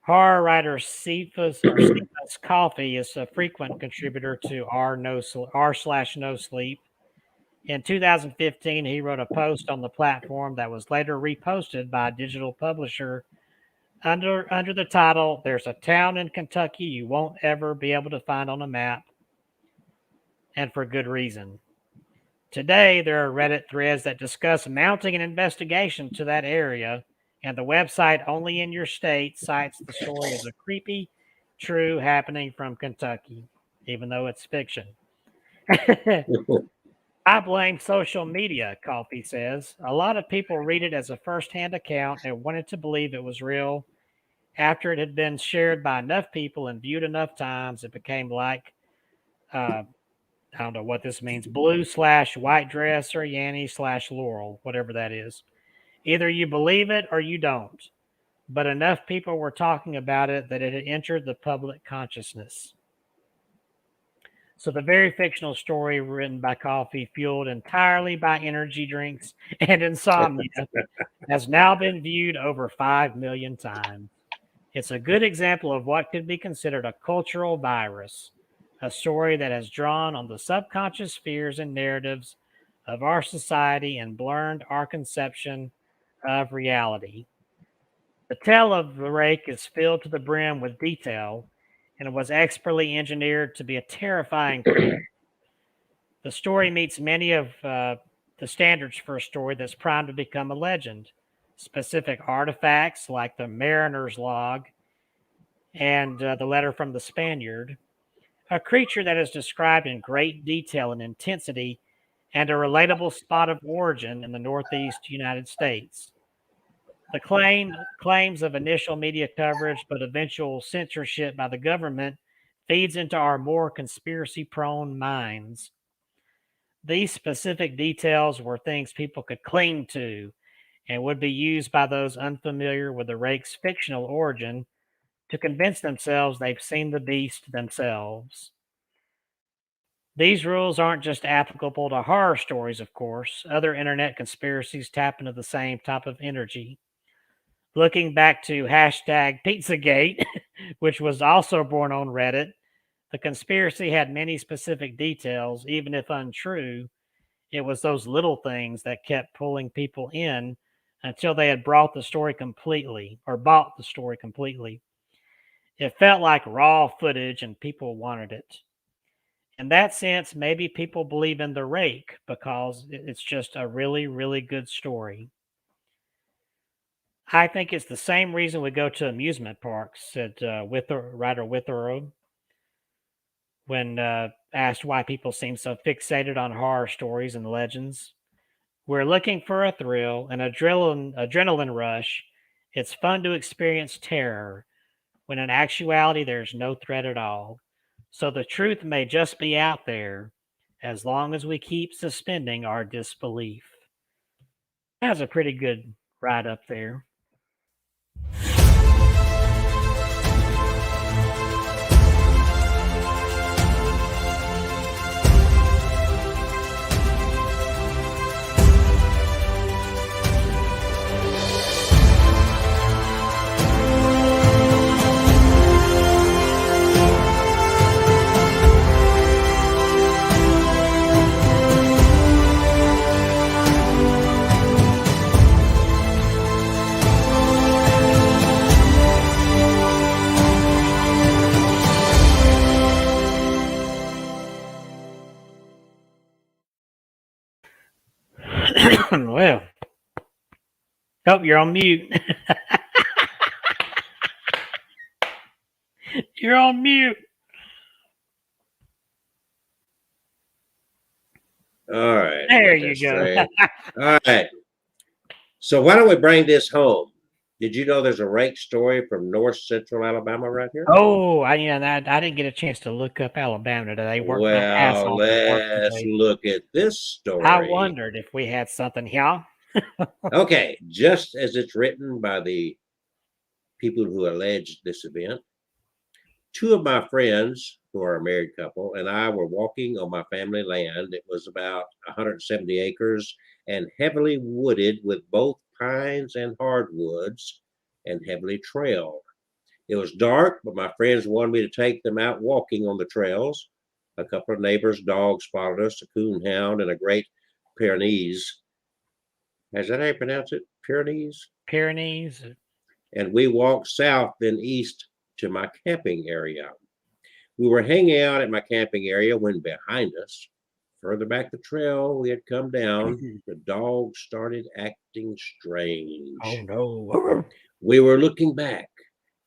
Horror writer Cephas Coffee is a frequent contributor to r/no sleep. In 2015, he wrote a post on the platform that was later reposted by a digital publisher under the title, "There's a town in Kentucky you won't ever be able to find on a map," and for good reason. Today, there are Reddit threads that discuss mounting an investigation to that area, and the website Only in Your State cites the story as a creepy, true happening from Kentucky, even though it's fiction. I blame social media, Coffee says. A lot of people read it as a first-hand account and wanted to believe it was real. After it had been shared by enough people and viewed enough times, it became like, I don't know what this means, blue/white dress or Yanny/Laurel, whatever that is. Either you believe it or you don't. But enough people were talking about it that it had entered the public consciousness. So the very fictional story written by Coffee, fueled entirely by energy drinks and insomnia, has now been viewed over 5 million times. It's a good example of what could be considered a cultural virus, a story that has drawn on the subconscious fears and narratives of our society and blurred our conception of reality. The tale of the Rake is filled to the brim with detail and was expertly engineered to be a terrifying creature. The story meets many of the standards for a story that's primed to become a legend. Specific artifacts like the mariner's log and the letter from the Spaniard, a creature that is described in great detail and intensity, and a relatable spot of origin in the Northeast United States. The claims of initial media coverage but eventual censorship by the government feeds into our more conspiracy-prone minds. These specific details were things people could cling to and would be used by those unfamiliar with the Rake's fictional origin to convince themselves they've seen the beast themselves. These rules aren't just applicable to horror stories, of course. Other internet conspiracies tap into the same type of energy. Looking back to hashtag Pizzagate, which was also born on Reddit, the conspiracy had many specific details, even if untrue. It was those little things that kept pulling people in until they had bought the story completely. It felt like raw footage and people wanted it. In that sense, maybe people believe in the Rake because it's just a really, really good story. I think it's the same reason we go to amusement parks, said writer Withero, when asked why people seem so fixated on horror stories and legends. We're looking for a thrill, an adrenaline rush. It's fun to experience terror, when in actuality there's no threat at all. So the truth may just be out there, as long as we keep suspending our disbelief. That was a pretty good ride up there. Well, oh, you're on mute. You're on mute. All right. There you go. All right. So why don't we bring this home? Did you know there's a Rake story from north central Alabama right here? Oh, I didn't get a chance to look up Alabama today. They worked my ass Well, off at work let's today. look at this story. I wondered if we had something here. Okay, just as it's written by the people who alleged this event, two of my friends, who are a married couple, and I were walking on my family land. It was about 170 acres and heavily wooded with both pines and hardwoods and heavily trailed. It was dark, but my friends wanted me to take them out walking on the trails. A couple of neighbors' dogs spotted us, a coonhound and a great Pyrenees. Is that how you pronounce it? Pyrenees? Pyrenees. And we walked south, then east to my camping area. We were hanging out at my camping area when behind us, further back the trail we had come down, the dogs started acting strange. Oh, no. We were looking back,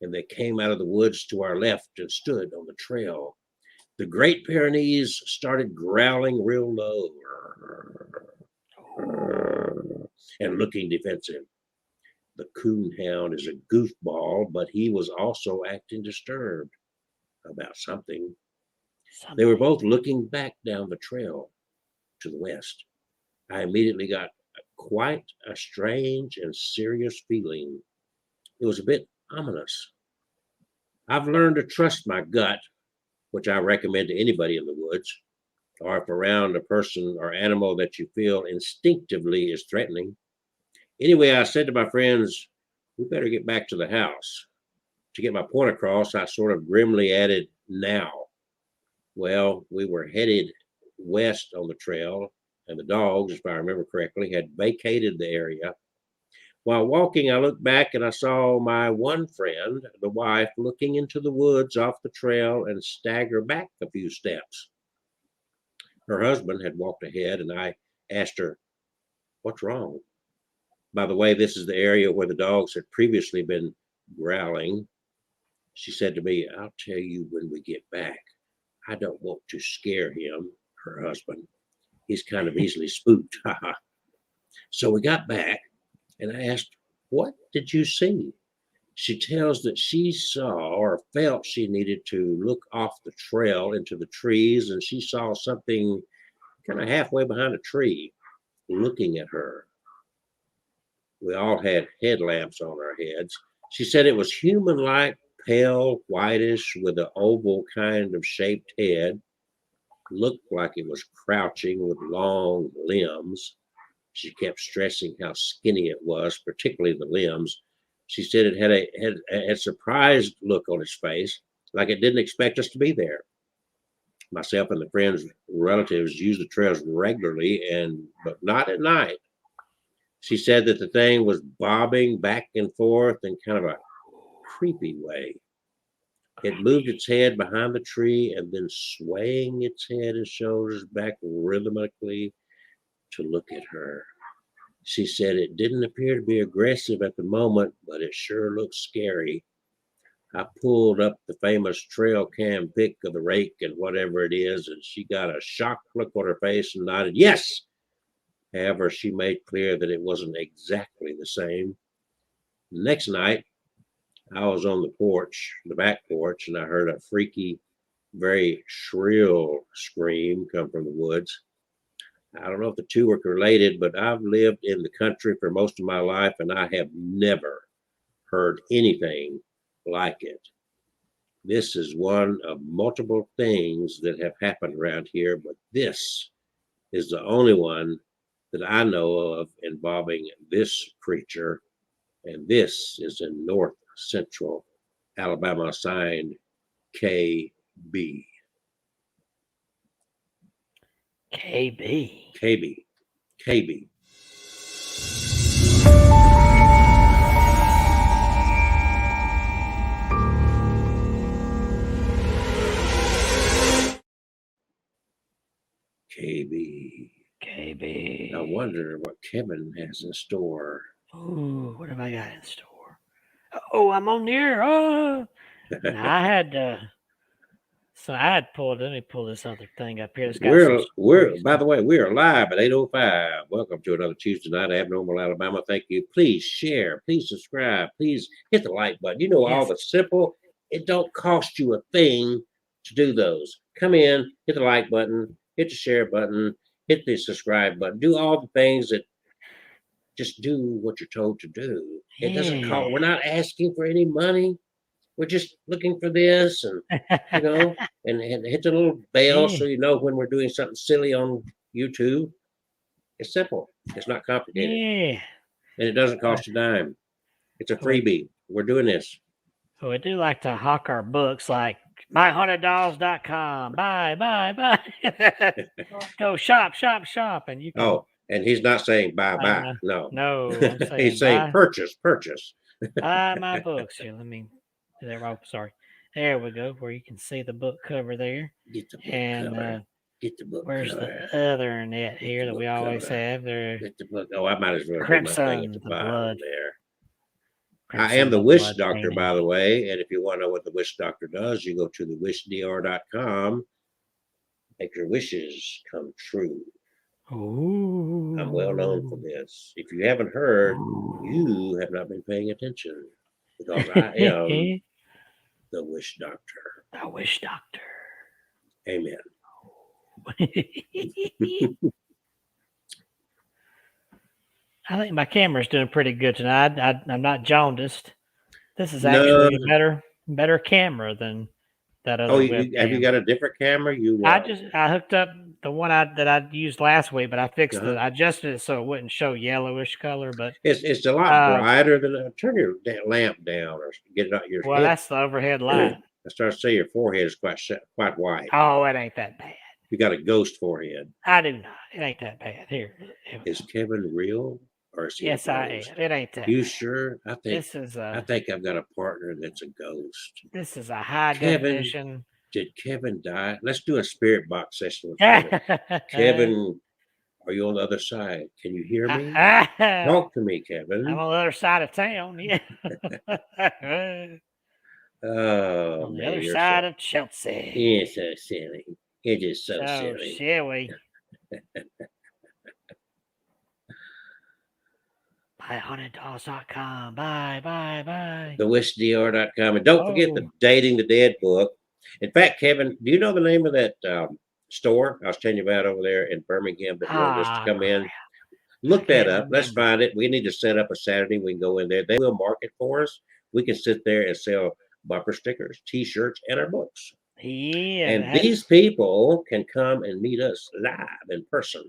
and they came out of the woods to our left and stood on the trail. The Great Pyrenees started growling real low and looking defensive. The coonhound is a goofball, but he was also acting disturbed about something. They were both looking back down the trail to the west. I immediately got quite a strange and serious feeling. It was a bit ominous. I've learned to trust my gut, which I recommend to anybody in the woods, or if around a person or animal that you feel instinctively is threatening. Anyway, I said to my friends, we better get back to the house. To get my point across, I sort of grimly added, now. Well, we were headed west on the trail, and the dogs, if I remember correctly, had vacated the area. While walking, I looked back and I saw my one friend, the wife, looking into the woods off the trail and stagger back a few steps. Her husband had walked ahead, and I asked her, what's wrong? By the way, this is the area where the dogs had previously been growling. She said to me, I'll tell you when we get back. I don't want to scare him, her husband. He's kind of easily spooked. So we got back, and I asked, what did you see? She tells that she saw or felt she needed to look off the trail into the trees, and she saw something kind of halfway behind a tree looking at her. We all had headlamps on our heads. She said it was human-like, pale, whitish, with an oval kind of shaped head. Looked like it was crouching with long limbs. She kept stressing how skinny it was, particularly the limbs. She said it had a surprised look on its face, like it didn't expect us to be there. Myself and the friends, relatives use the trails regularly, but not at night. She said that the thing was bobbing back and forth in kind of a creepy way. It moved its head behind the tree and then swaying its head and shoulders back rhythmically to look at her. She said it didn't appear to be aggressive at the moment, but it sure looked scary. I pulled up the famous trail cam pic of the Rake and whatever it is, and she got a shocked look on her face and nodded, yes. However, she made clear that it wasn't exactly the same. The next night, I was on the back porch, and I heard a freaky, very shrill scream come from the woods. I don't know if the two were related, but I've lived in the country for most of my life, and I have never heard anything like it. This is one of multiple things that have happened around here, but this is the only one that I know of involving this creature, and this is in north central Alabama, signed KB. KB. KB. KB. I wonder what Kevin has in store. Ooh, what have I got in store? Oh, I'm on the air. Oh, now I had let me pull this other thing up here. We're by the way, we are live at 8:05. Welcome to another Tuesday night, Abnormal Alabama. Thank you. Please share, please subscribe, please hit the like button. You know, all the simple, it don't cost you a thing to do those. Come in, hit the like button, hit the share button, hit the subscribe button, do all the things that just do what you're told to do. It doesn't cost, we're not asking for any money. We're just looking for this, and you know, and hit the little bell so you know when we're doing something silly on YouTube. It's simple. It's not complicated. Yeah. And it doesn't cost a dime. It's a freebie. We're doing this. So we do like to hawk our books like myhauntedolls.com. Buy. Go shop. And you can. Oh, and he's not saying buy. No. No, I'm saying he's saying purchase. Buy my books. Here, let me do that wrong. Sorry. There we go, where you can see the book cover there. Get the book cover. Get the book where's cover. the other net here that we always have? There. Get the book. Oh, I might as well Crimson, put my thing at the bottom blood. there. Crimson, I am the Wish Doctor, painting. by the way. And if you want to know what the Wish Doctor does, you go to thewhishdr.com make your wishes come true. Ooh. I'm well known for this. If you haven't heard, you have not been paying attention because I am the Wish Doctor. The Wish Doctor. Amen. I think my camera's doing pretty good tonight. I'm not jaundiced. This is actually a better camera than that other webcam. Have you got a different camera? I hooked up the one that I used last week, but I fixed it. I adjusted it so it wouldn't show yellowish color. But it's a lot brighter than turn your lamp down or get it out your well, head. that's the overhead light. I start to say your forehead is quite white. Oh, it ain't that bad. You got a ghost forehead. I do not. It ain't that bad. Here. Is Kevin real? Or is he yes, I am. It ain't that. You bad. sure? I think I've got a partner that's a ghost. This is a high definition. Did Kevin die? Let's do a spirit box session with Kevin. Kevin, are you on the other side? Can you hear me? Talk to me, Kevin. I'm on the other side of town. Yeah. Oh, on the other side of Chelsea. You're so silly. You're just so silly. Silly. BuyHauntedDolls.com. Bye. TheWishDR.com. And don't forget the Dating the Dead book. In fact, Kevin, do you know the name of that store I was telling you about over there in Birmingham that wanted us to come in? Look that up. Let's find it. We need to set up a Saturday. We can go in there. They will market for us. We can sit there and sell bumper stickers, T-shirts, and our books. Yeah. And these people can come and meet us live in person.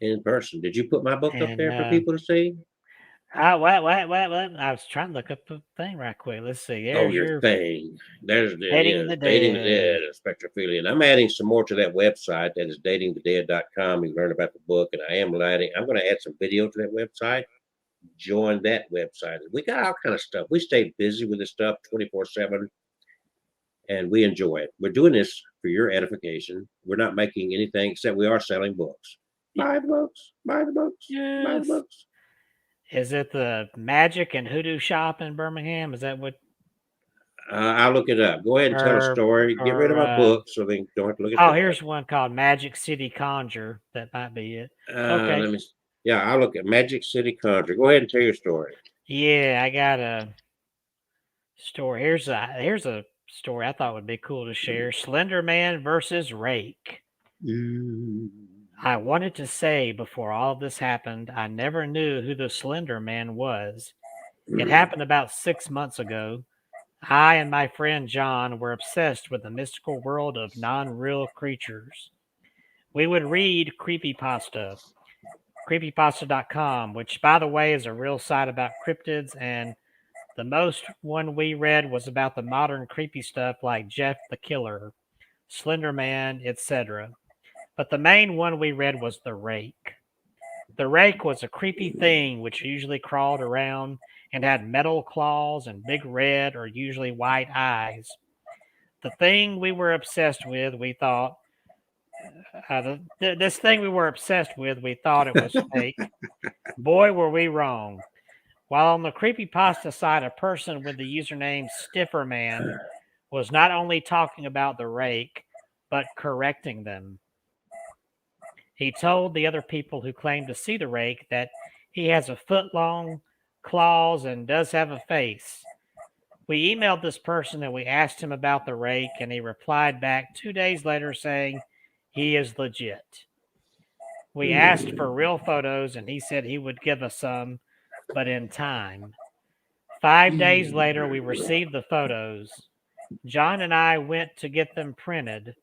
Did you put my book up there for people to see? Wait. I was trying to look up the thing right quick. Let's see. There's your thing. There's Dating the Dating the Dead, Spectrophilia. And I'm adding some more to that website. That is datingthedead.com. You learn about the book. And I'm going to add some video to that website. Join that website. We got all kind of stuff. We stay busy with this stuff 24/7. And we enjoy it. We're doing this for your edification. We're not making anything except we are selling books. Buy the books. Buy the books. Yes. Buy the books. Is it the Magic and Hoodoo shop in Birmingham? Is that what? I'll look it up. Go ahead and tell a story. Get rid of my book so they don't have to look at it. Oh, here's one called Magic City Conjure. That might be it. Okay. I'll look at Magic City Conjure. Go ahead and tell your story. Yeah, I got a story. Here's a story I thought would be cool to share. Slender Man versus Rake. I wanted to say before all this happened, I never knew who the Slender Man was. It happened about 6 months ago. I and my friend John were obsessed with the mystical world of non-real creatures. We would read creepypasta, creepypasta.com, which, by the way, is a real site about cryptids, and the most one we read was about the modern creepy stuff like Jeff the Killer, Slender Man, etc. But the main one we read was the Rake. The Rake was a creepy thing which usually crawled around and had metal claws and big red or usually white eyes. The thing we were obsessed with, we thought, this thing we were obsessed with, we thought it was fake. Boy, were we wrong. While on the creepypasta site, a person with the username Stifferman was not only talking about the Rake, but correcting them. He told the other people who claimed to see the Rake that he has a foot-long claws and does have a face. We emailed this person and we asked him about the Rake, and he replied back 2 days later saying he is legit. We asked for real photos and he said he would give us some, but in time. 5 days later, we received the photos. John and I went to get them printed.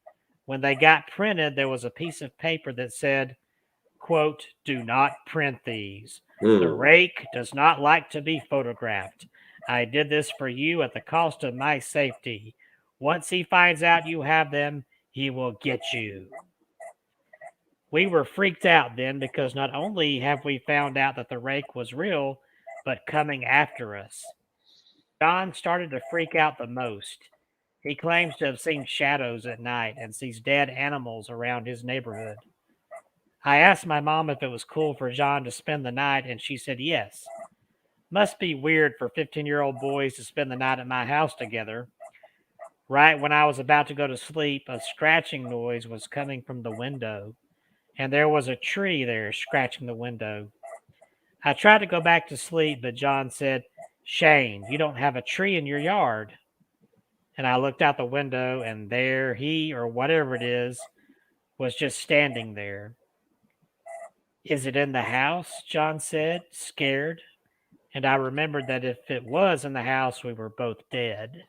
When they got printed, there was a piece of paper that said, quote, "Do not print these. The Rake does not like to be photographed. I did this for you at the cost of my safety. Once he finds out you have them, he will get you." We were freaked out then because not only have we found out that the Rake was real, but coming after us. John started to freak out the most. He claims to have seen shadows at night and sees dead animals around his neighborhood. I asked my mom if it was cool for John to spend the night, and she said yes. Must be weird for 15-year-old boys to spend the night at my house together. Right when I was about to go to sleep, a scratching noise was coming from the window, and there was a tree there scratching the window. I tried to go back to sleep, but John said, "Shane, you don't have a tree in your yard." And I looked out the window, and there he, or whatever it is, was just standing there. "Is it in the house?" John said, scared. And I remembered that if it was in the house, we were both dead.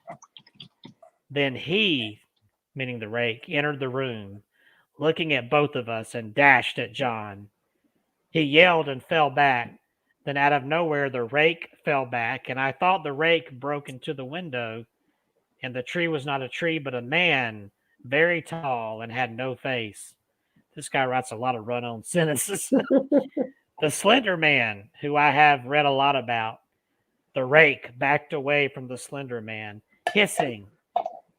Then he, meaning the rake, entered the room, looking at both of us, and dashed at John. He yelled and fell back. Then out of nowhere, the rake fell back, and I thought the rake broke into the window, and the tree was not a tree, but a man, very tall and had no face. This guy writes a lot of run-on sentences. The Slender Man, who I have read a lot about. The rake backed away from the Slender Man, hissing,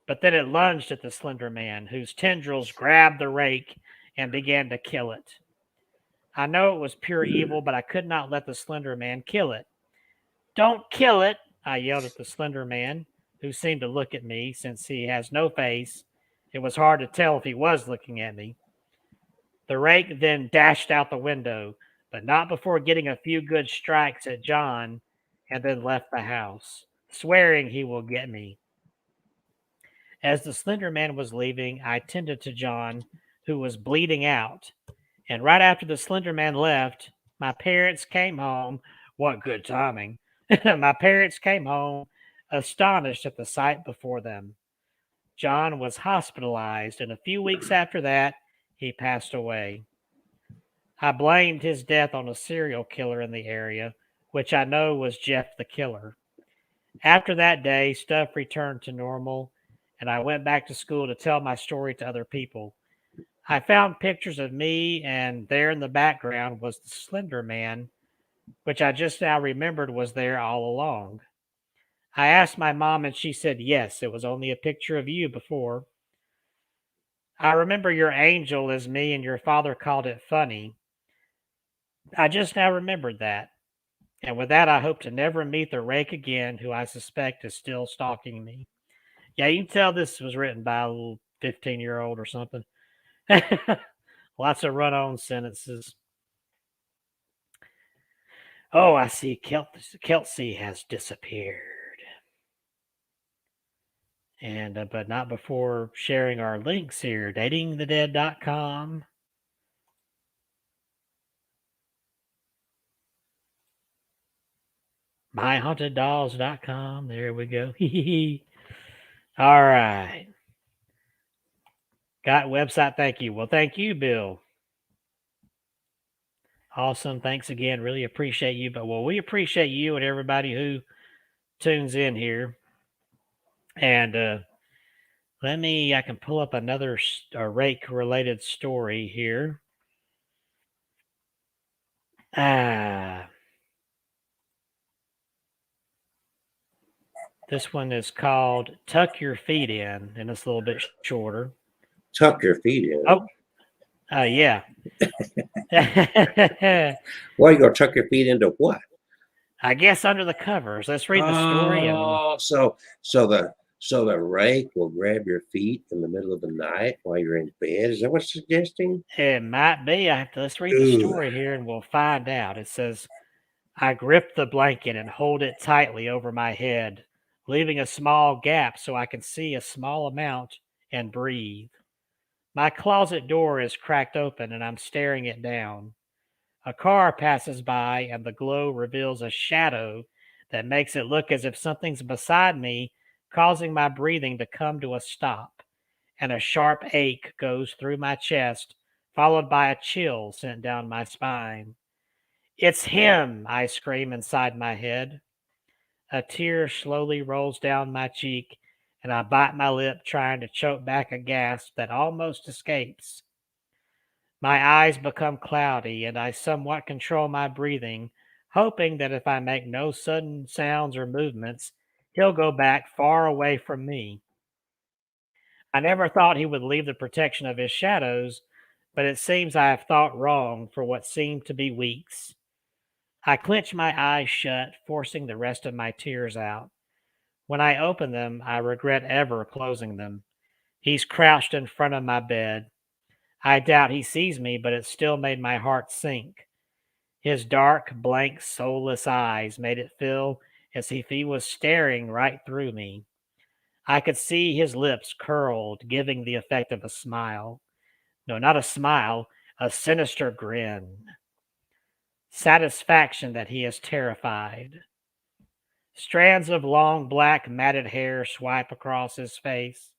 but then it lunged at the Slender Man, whose tendrils grabbed the rake and began to kill it. I know it was pure evil, but I could not let the Slender Man kill it. "Don't kill it," I yelled at the Slender Man, who seemed to look at me. Since he has no face, it was hard to tell if he was looking at me. The rake then dashed out the window, but not before getting a few good strikes at John, and then left the house, swearing he will get me. As the Slender Man was leaving, I tended to John, who was bleeding out. And right after the Slender Man left, my parents came home. What good timing. My parents came home, astonished at the sight before them. John was hospitalized, and a few weeks after that, he passed away. I blamed his death on a serial killer in the area, which I know was Jeff the Killer. After that day, stuff returned to normal, and I went back to school to tell my story to other people. I found pictures of me, and there in the background was the Slender Man, which I just now remembered was there all along. I asked my mom, and she said yes, it was only a picture of you before. I remember your angel as me, and your father called it funny. I just now remembered that. And with that, I hope to never meet the rake again, who I suspect is still stalking me. Yeah, you can tell this was written by a little 15-year-old or something. Lots of run-on sentences. Oh, I see. Kelsey has disappeared. And but not before sharing our links here. Datingthedead.com. MyHauntedDolls.com. There we go. All right. Got website. Thank you. Well, thank you, Bill. Awesome. Thanks again. Really appreciate you. But well, we appreciate you and everybody who tunes in here. And I can pull up another rake related story here. This one is called Tuck Your Feet In, and it's a little bit shorter. Tuck your feet in. Oh, yeah. Well, you gonna tuck your feet into what? I guess under the covers. Let's read the story. Oh, so the rake will grab your feet in the middle of the night while you're in bed. Is that what it's suggesting? It might be. Let's read the story here, and we'll find out. It says, I grip the blanket and hold it tightly over my head, leaving a small gap so I can see a small amount and breathe. My closet door is cracked open, and I'm staring it down. A car passes by, and the glow reveals a shadow that makes it look as if something's beside me, causing my breathing to come to a stop. And a sharp ache goes through my chest, followed by a chill sent down my spine. It's him, I scream inside my head. A tear slowly rolls down my cheek, and I bite my lip, trying to choke back a gasp that almost escapes. My eyes become cloudy, and I somewhat control my breathing, hoping that if I make no sudden sounds or movements, he'll go back far away from me. I never thought he would leave the protection of his shadows, but it seems I have thought wrong for what seemed to be weeks. I clench my eyes shut, forcing the rest of my tears out. When I open them, I regret ever closing them. He's crouched in front of my bed. I doubt he sees me, but it still made my heart sink. His dark, blank, soulless eyes made it feel as if he was staring right through me. I could see his lips curled, giving the effect of a smile. No, not a smile, a sinister grin. Satisfaction that he is terrified. Strands of long, black, matted hair swipe across his face.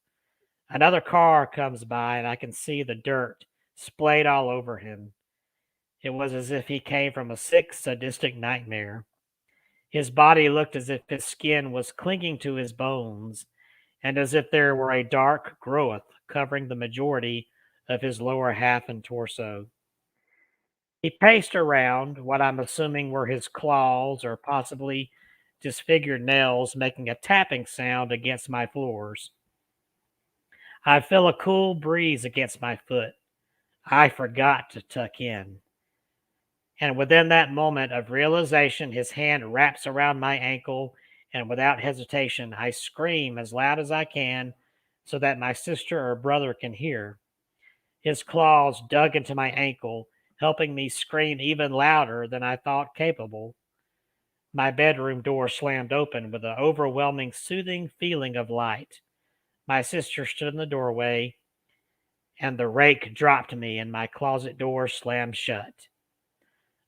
Another car comes by, and I can see the dirt splayed all over him. It was as if he came from a sick, sadistic nightmare. His body looked as if his skin was clinging to his bones, and as if there were a dark growth covering the majority of his lower half and torso. He paced around, what I'm assuming were his claws or possibly disfigured nails, making a tapping sound against my floors. I feel a cool breeze against my foot. I forgot to tuck in. And within that moment of realization, his hand wraps around my ankle, and without hesitation, I scream as loud as I can so that my sister or brother can hear. His claws dug into my ankle, helping me scream even louder than I thought capable. My bedroom door slammed open with an overwhelming, soothing feeling of light. My sister stood in the doorway, and the rake dropped me, and my closet door slammed shut.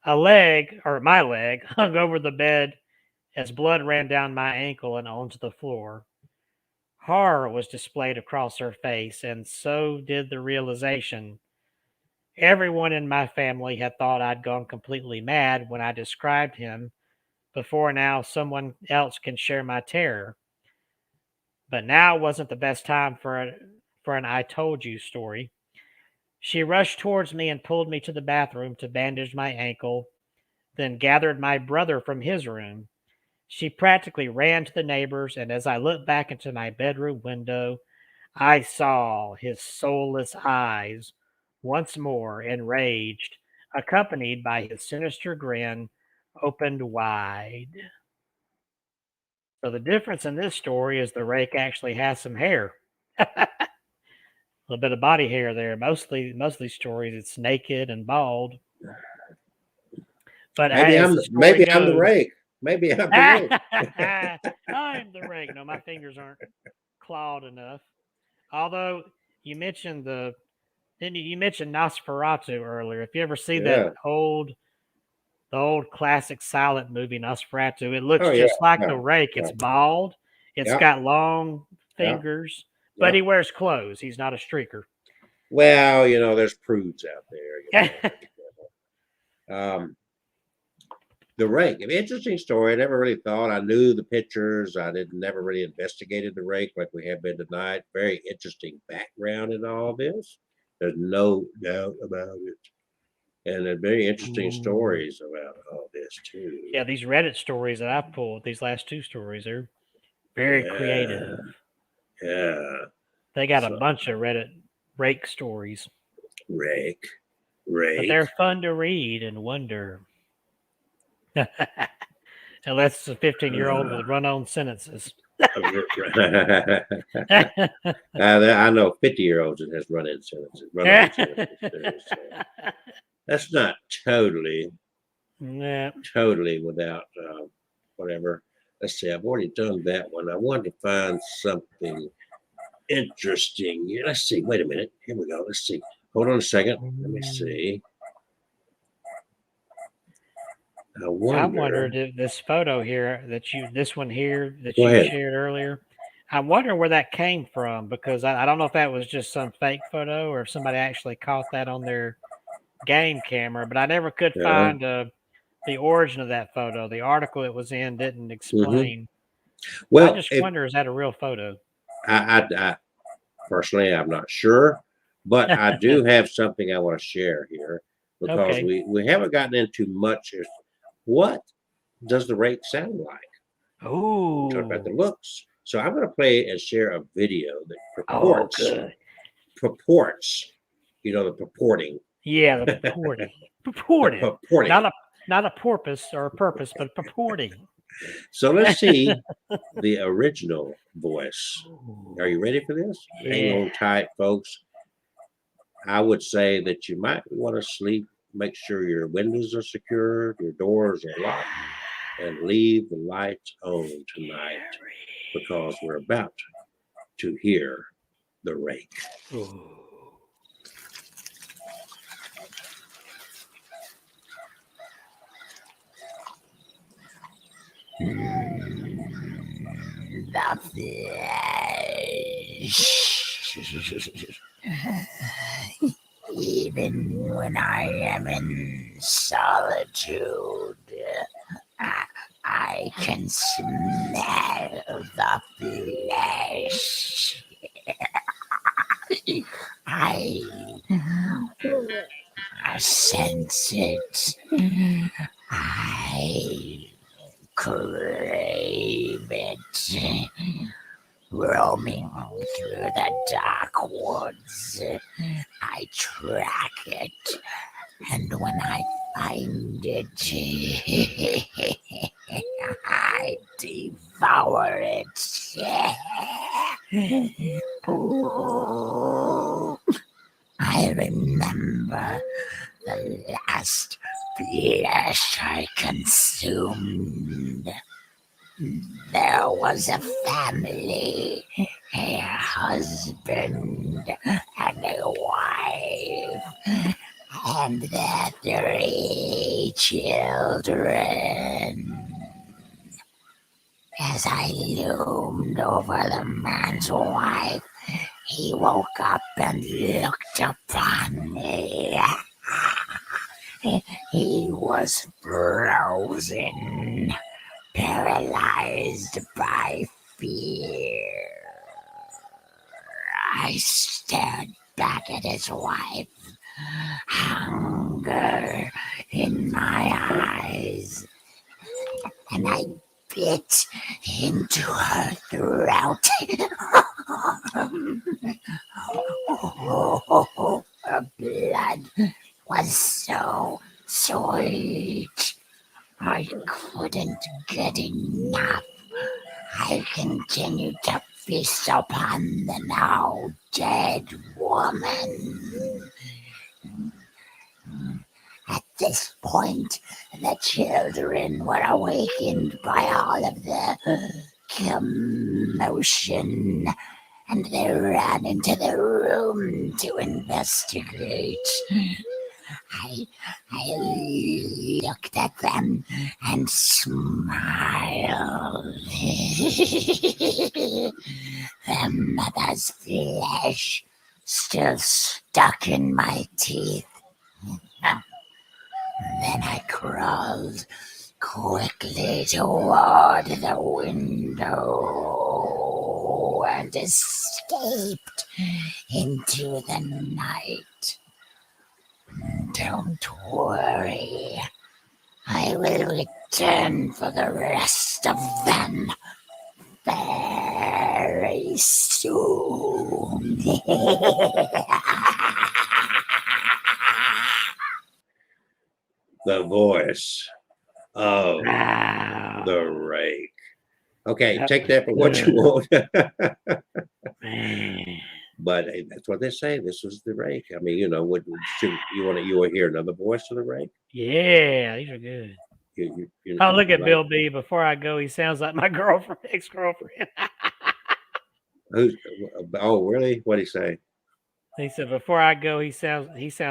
My leg, hung over the bed as blood ran down my ankle and onto the floor. Horror was displayed across her face, and so did the realization. Everyone in my family had thought I'd gone completely mad when I described him. Before now, someone else can share my terror. But now wasn't the best time for an I told you story. She rushed towards me and pulled me to the bathroom to bandage my ankle, then gathered my brother from his room. She practically ran to the neighbors, and as I looked back into my bedroom window, I saw his soulless eyes, once more enraged, accompanied by his sinister grin, opened wide. So the difference in this story is the rake actually has some hair. A little bit of body hair there. Most of these stories, it's naked and bald. But Maybe as I'm the story maybe I'm the goes, rake. Maybe I'm the rake. I'm the rake. No, my fingers aren't clawed enough. Although you mentioned you mentioned Nosferatu earlier. If you ever see Yeah. the old classic silent movie Nosferatu, it looks Oh yeah. just like Yeah. the rake. It's Yeah. bald. It's Yeah. got long Yeah. fingers, but Yeah. he wears clothes. He's not a streaker. Well, there's prudes out there. The rake, an interesting story. I never really thought. I knew the pictures. I never really investigated the rake like we have been tonight. Very interesting background in all this. There's no doubt about it. And they're very interesting stories about all this too. Yeah, these Reddit stories that I've pulled, these last two stories, are very creative. Yeah. They got a bunch of Reddit rake stories. Rake. But they're fun to read and wonder. Unless it's a 15-year-old with run-on sentences. I know 50-year-olds that has run-in sentences. So that's not totally without whatever. Let's see. I've already done that one. I wanted to find something interesting. Let's see. Wait a minute. Here we go. Let's see. Hold on a second. Let me see. I wondered if this photo here this one here that Go you ahead. shared earlier. I wonder where that came from, because I don't know if that was just some fake photo or if somebody actually caught that on their game camera, but I never could find the origin of that photo. The article it was in didn't explain. Well, I just wonder, is that a real photo? I personally, I'm not sure, but I do have something I want to share here, because we haven't gotten into much. What does the rake sound like? Oh, Talk about the looks. So I'm going to play and share a video that purports, the purporting. Yeah, the purporting. Purporting. Purporting. Not a porpoise or a purpose, but purporting. So let's see the original voice. Are you ready for this? Hang on tight, folks. I would say that you might want to sleep. Make sure your windows are secure, your doors are locked, and leave the lights on tonight because we're about to hear the rake. The flesh. Even when I am in solitude, I can smell the flesh. I sense it. I crave it. Roaming through the dark woods, I track it, and when I find it, I devour it. Ooh, I remember the last flesh I consumed. There was a family, a husband and a wife, and their 3 children. As I loomed over the man's wife, he woke up and looked upon me. He was frozen, paralyzed by fear. I stared back at his wife, hunger in my eyes, and I bit into her throat. Her blood was so sweet. I couldn't get enough. I continued to feast upon the now dead woman. At this point, the children were awakened by all of the commotion, and they ran into the room to investigate. I looked at them and smiled. Their mother's flesh still stuck in my teeth. Then I crawled quickly toward the window and escaped into the night. Don't worry, I will return for the rest of them very soon. The voice of the rake. Okay, take that for what you want. But that's what they say. This was the rake. I mean, you know, what should you want to hear another voice of the rake? Yeah, these are good. Oh, look at Bill B. Before I go, he sounds like my girlfriend, ex-girlfriend. Oh, really? What'd he say? He said, "Before I go, he sounds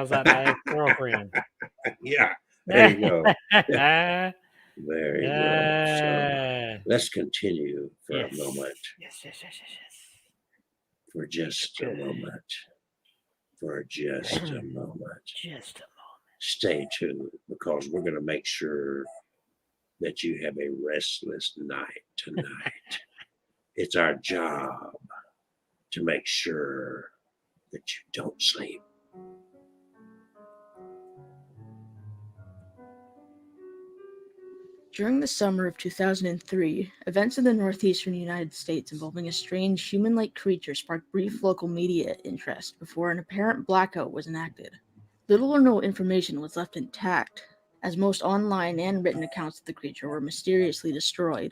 like my ex-girlfriend." Yeah, there you go. There There you go. So let's continue for a moment. Yes. For just a moment. For just a moment. Just a moment. Stay tuned because we're going to make sure that you have a restless night tonight. It's our job to make sure that you don't sleep. During the summer of 2003, events in the northeastern United States involving a strange human-like creature sparked brief local media interest before an apparent blackout was enacted. Little or no information was left intact. as most online and written accounts of the creature were mysteriously destroyed.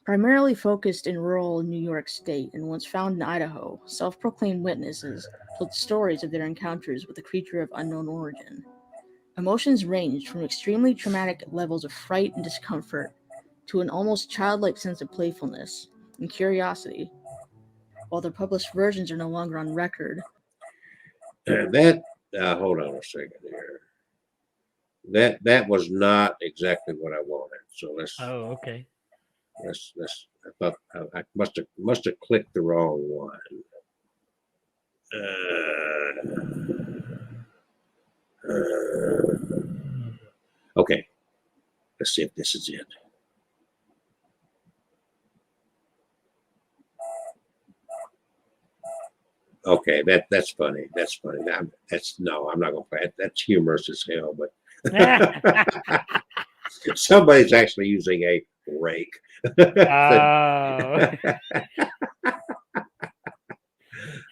Primarily focused in rural New York State and once found in Idaho, self-proclaimed witnesses told stories of their encounters with a creature of unknown origin. Emotions ranged from extremely traumatic levels of fright and discomfort to an almost childlike sense of playfulness and curiosity. While the published versions are no longer on record, That hold on a second here. That was not exactly what I wanted. So Oh, okay. let's I thought I must have clicked the wrong one. Okay, let's see if this is it. Okay, that's funny. That's funny. I'm not gonna play it. That's humorous as hell, but somebody's actually using a rake.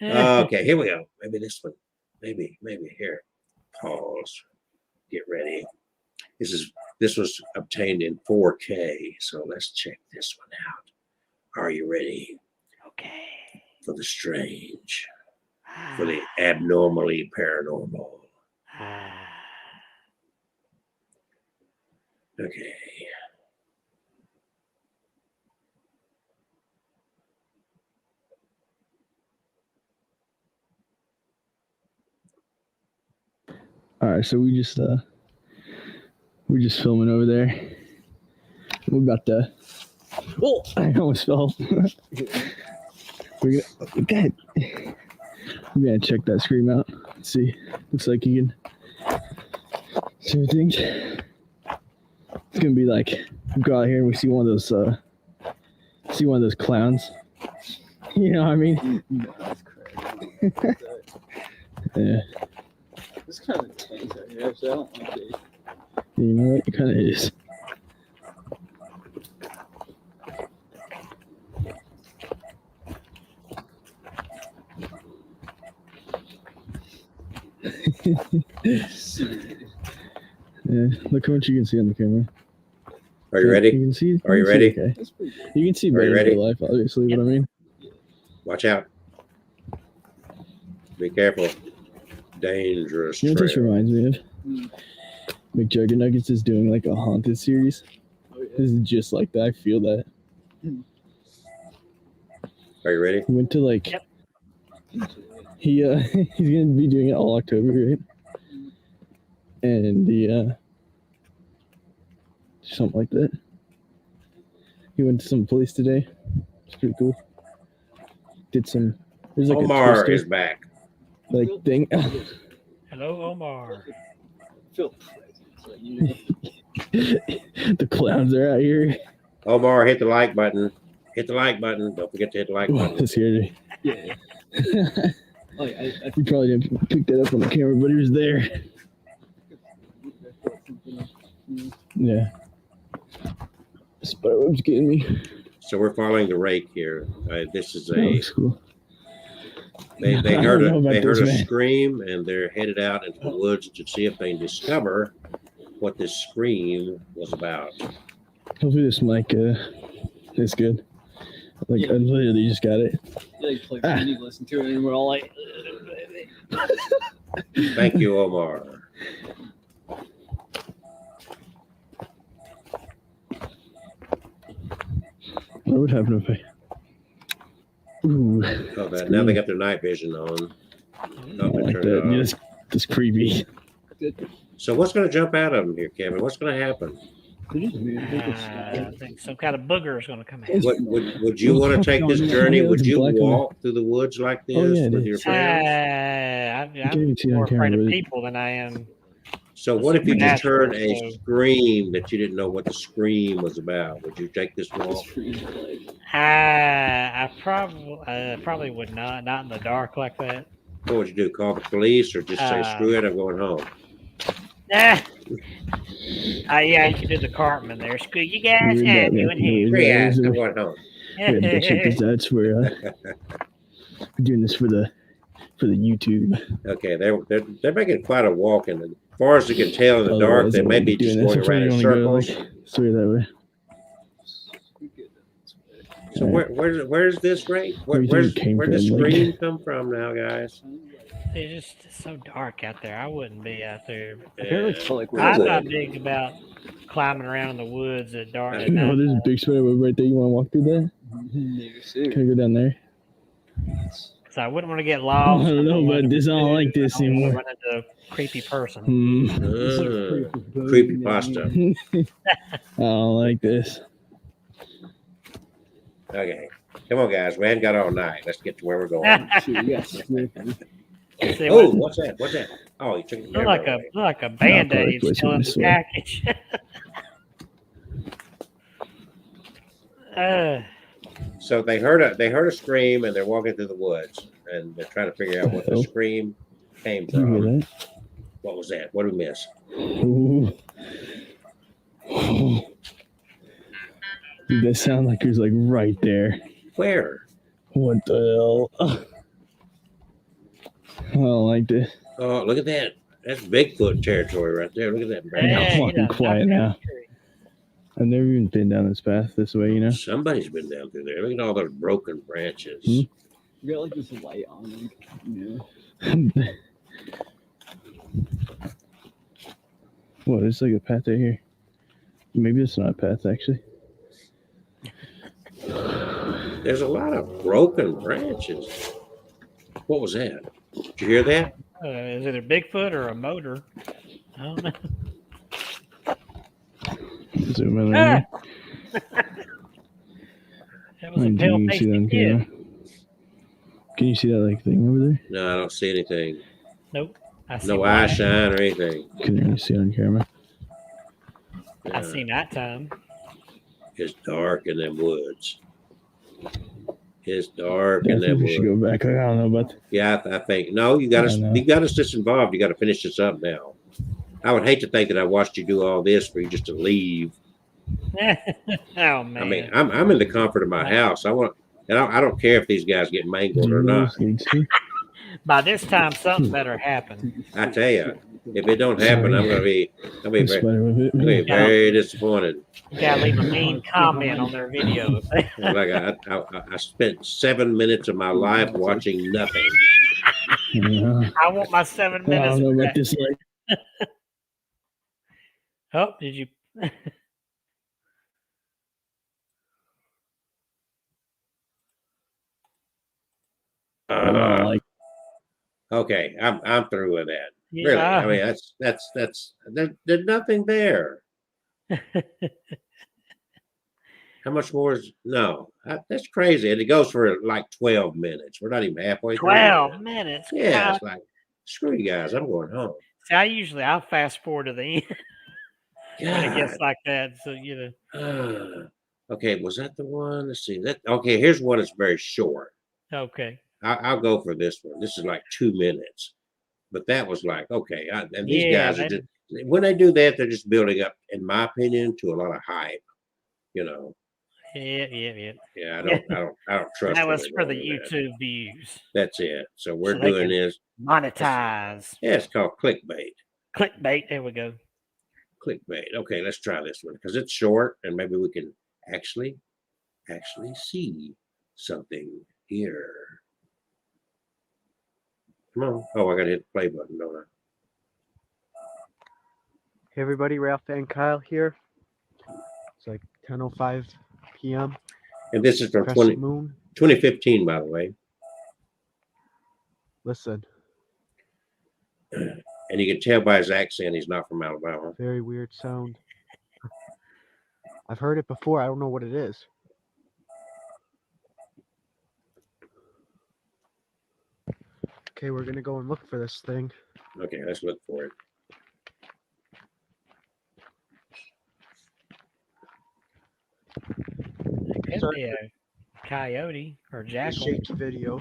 Oh. Okay, here we go. Maybe this one. Maybe here. Pause. Get ready. This was obtained in 4K, so let's check this one out. Are you ready Okay. for the strange, for the abnormally paranormal? Okay. All right, so we're just filming over there. We're about to. Oh, I almost fell. We're gonna check that scream out. Let's see. Looks like you can see things. It's gonna be like we go out here and we see one of those clowns. You know what I mean? No, that's crazy. Yeah. It's kind of intense out here, so I don't like it. You know what? It kind of is. Yeah, look how much you can see on the camera. Are you ready? You can see. Are you ready? Okay. That's pretty good. You can see Are better you in ready? real life, obviously. Yep. What I mean. Watch out. Be careful. Dangerous You know what this trail. reminds me of? Mm. McJuggernuggets is doing like a haunted series. Oh, yeah. This is just like that. I feel that. Are you ready? He went to like. Yep. He he's gonna be doing it all October, right? And the something like that. He went to some place today. It's pretty cool. Did some. There's like Omar a is twister, back. like thing. Hello, Omar. Feel presence, like, you know. The clowns are out here. Omar, hit the like button. Hit the like button. Don't forget to hit the like button. It's here. Yeah. Like, I You probably didn't pick that up on the camera, but he was there. Yeah. Spiderweb's getting me. So we're following the rake here. This is That a looks cool. they I heard don't know a about this, man. scream and they're headed out into the woods to see if they can discover what this scream was about. Hopefully this mic is good. Like Yeah. I literally just got it. you like play music, listen to it, and we're all like, Thank you, Omar. What would happen if I? Ooh, Oh, now they got their night vision on. I Oh, don't they like turned that. it Yeah, off. that's creepy. So what's going to jump out of them here, Kevin? What's going to happen? I think some kind of booger is going to come out. Would you want to take this journey? Would you Black and white. walk through the woods like this Oh, yeah, it with is. your friends? I'm can't even see it on more afraid camera, of but- people than I am. So what if you just heard Supernatural, a so- scream that you didn't know what the scream was about? Would you take this walk? I probably would not in the dark like that. What would you do? Call the police or just say, screw it, I'm going home? Yeah, you can do the Cartman there. Screw you guys, Weird have that, you man. in here. Free ass, Yeah, I'm going home. We had to check this out. It's for we're doing this for the YouTube. Okay, they're making quite a walk, and far as you can tell in the dark, Otherwise, they I may wouldn't be doing just this. going I'm trying around to in go, like, circles. straight that way. So where's this Rake? Where do you think it came Where'd the from, like- scream come from now, guys? It's just so dark out there. I wouldn't be out there. I can't really tell like where I'm it's not at. big about climbing around in the woods at dark. At No, night. there's a big spider web right there. You want to walk through that? Never see. Can I go down there? So I wouldn't want to get I lost. don't know What about this. I don't like this I don't wanna anymore. run into a creepy person. Creepypasta. I don't like this. Okay. Come on, guys. We hadn't got all night. Let's get to where we're going. Shoot, yes. See, Oh, what- what's that? What's that? Oh, you took the look like camera a away. look like a band-aid place still it in this the way. package. So they heard a scream and they're walking through the woods and they're trying to figure out what the Uh-oh. scream came Did you hear from. that? What was that? What did we miss? Ooh. Dude, that sound like it was like right there. Where? What the hell? I don't like this. Oh, look at that. That's Bigfoot territory right there. Look at that. Yeah, branch. I'm walking quiet now. I've never even been down this path this way, you know? Somebody's been down through there. Look at all those broken branches. Hmm? You got like this light on, like, yeah. What, there's like a path right here. Maybe it's not a path, actually. There's a lot of broken branches. What was that? Did you hear that? Is it a Bigfoot or a motor? I don't know. Zoom in there. That was a Can pale you see that on faced kid. camera? Can you see that like thing over there? No, I don't see anything. Nope. I see No eye night. shine or anything. Can you see it on camera? I see nighttime. It's dark in them woods. It's dark Yeah, I in think them we should woods. go back. I don't know about. Yeah, I think no. You got I know. us disinvolved. You got to finish this up now. I would hate to think that I watched you do all this for you just to leave. Oh man. I mean, I'm in the comfort of my house. I don't care if these guys get mangled or not. By this time, something better happen. I tell you, if it don't happen, I'm gonna be very disappointed. You gotta leave a mean comment on their video. Like I spent 7 minutes of my life watching nothing. I want my 7 I minutes. don't know back. about this. Like, Oh, did you? I don't like. Okay, I'm through with that. Really, Yeah. I mean that's there's nothing there. How much more is no? That's crazy, and it goes for like 12 minutes. We're not even halfway through. 12 minutes. Yeah, God. it's like screw you guys. I'm going home. See, I'll fast forward to the end when it gets God. like that. So you know. Okay, was that the one? Let's see. That okay. Here's one that's very short. Okay. I'll go for this one. This is like 2 minutes, but that was like okay. And these Yeah, guys are just when they do that, they're just building up, in my opinion, to a lot of hype. You know. Yeah. Yeah, I don't trust. That was what for they're the doing with that. YouTube views. That's it. So we're So they doing can this. Monetize. Yeah, it's called clickbait. Clickbait. There we go. Clickbait. Okay, let's try this one because it's short and maybe we can actually see something here. Come on. Oh, I gotta hit the play button, don't I? Hey everybody, Ralph and Kyle here. It's like 10:05 p.m. And this is from Crescent Moon. 2015, by the way. Listen, And you can tell by his accent he's not from Alabama. very weird sound. I've heard it before. I don't know what it is. Okay, we're gonna go and look for this thing. Okay, let's look for it. It could be a coyote or A jackal. shaky video.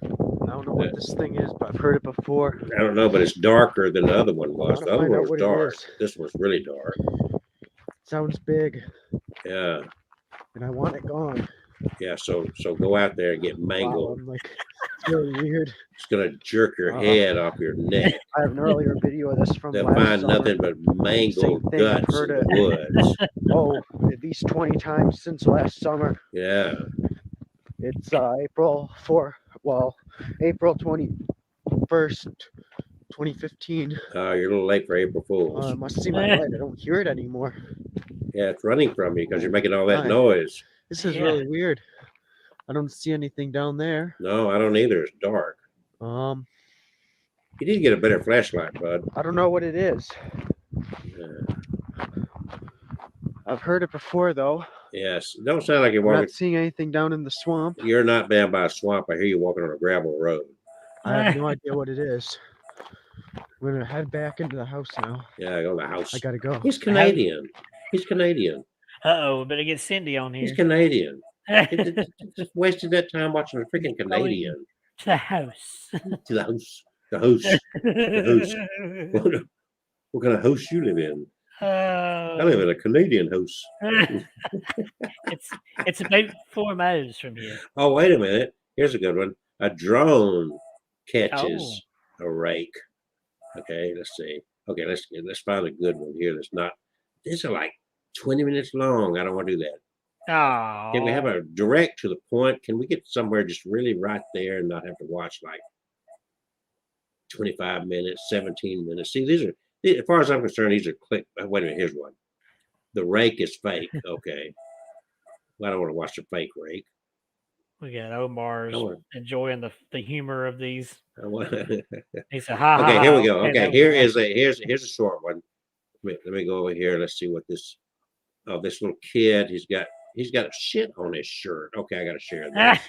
I don't know what this thing is, but I've heard it before. I don't know, but it's darker than the other one was. Gotta The other find one out was what it dark. is. This one's really dark. Sounds big, Yeah. and I want it gone. Yeah, so go out there and get Wow, mangled. I'm like, it's really weird. It's gonna jerk your head off your neck. I have an earlier video of this from They'll last find summer. nothing but mangled Same thing, I've guts heard in it. the woods. Oh, at least 20 times since last summer. Yeah. It's April 21st, 2015. You're a little late for April Fools. I must see my light. I don't hear it anymore. Yeah, it's running from you because you're making all that Hi. noise. This is really weird. I don't see anything down there. No, I don't either. It's dark. You need to get a better flashlight, bud. I don't know what it is. Yeah. I've heard it before, though. Yes. Don't sound like you're I'm walking. not seeing anything down in the swamp. You're not down by a swamp. I hear you walking on a gravel road. I have no idea what it is. I'm gonna head back into the house now. Yeah, go to the house. I gotta go. He's Canadian. He's Canadian. Uh-oh, better get Cindy on here. He's Canadian. Just wasted that time watching a freaking Canadian. To the house. To the house. The house. The house. What kind of house you live in? I live in a Canadian house. It's about 4 miles from here. Oh, wait a minute. Here's a good one. A drone catches a rake. Okay, let's see. Okay, let's find a good one here that's not. These are like 20 minutes long. I don't want to do that. Oh. Can we have a direct to the point? Can we get somewhere just really right there and not have to watch like 25 minutes, 17 minutes? See, these are, as far as I'm concerned, these are click. Wait a minute, here's one. The rake is fake. Okay. Well, I don't want to watch the fake rake. We got Omar's enjoying the humor of these. He said, Okay, here we go. Okay, here's a short one. Let me go over here. Let's see what this. Oh, this little kid. He's got shit on his shirt. Okay, I gotta share this.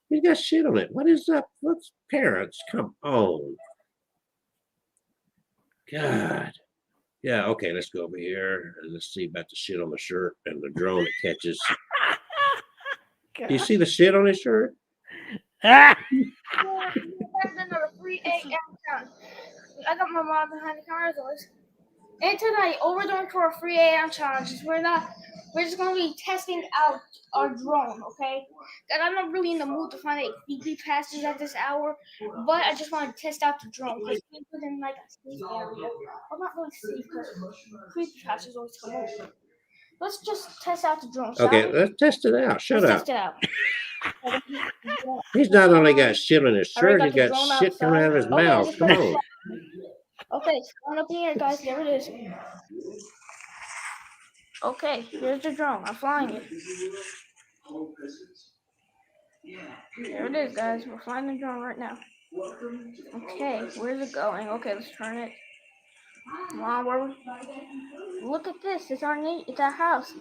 He's got shit on it. What is up? What's parents? Come on. God. Yeah. Okay, let's go over here and let's see about the shit on the shirt and the drone that catches. Do you see the shit on his shirt? I got my mom behind the counter. And tonight, all we're doing for a free AM challenge is we're just gonna be testing out our drone, okay? And I'm not really in the mood to find creepypastas at this hour, but I just want to test out the drone because we put in like a safe area. Well, not really safe because creepypastas always come over. Let's just test out the drone. Okay, let's test it out. Shut up. Test it out. He's not only got shit on his shirt, he's got shit coming out of his mouth. Come on. Okay, it's going up in the air, guys. There it is. Okay, here's the drone. I'm flying it. There it is, guys. We're flying the drone right now. Okay, where's it going? Okay, let's turn it. Come on, look at this. It's our house.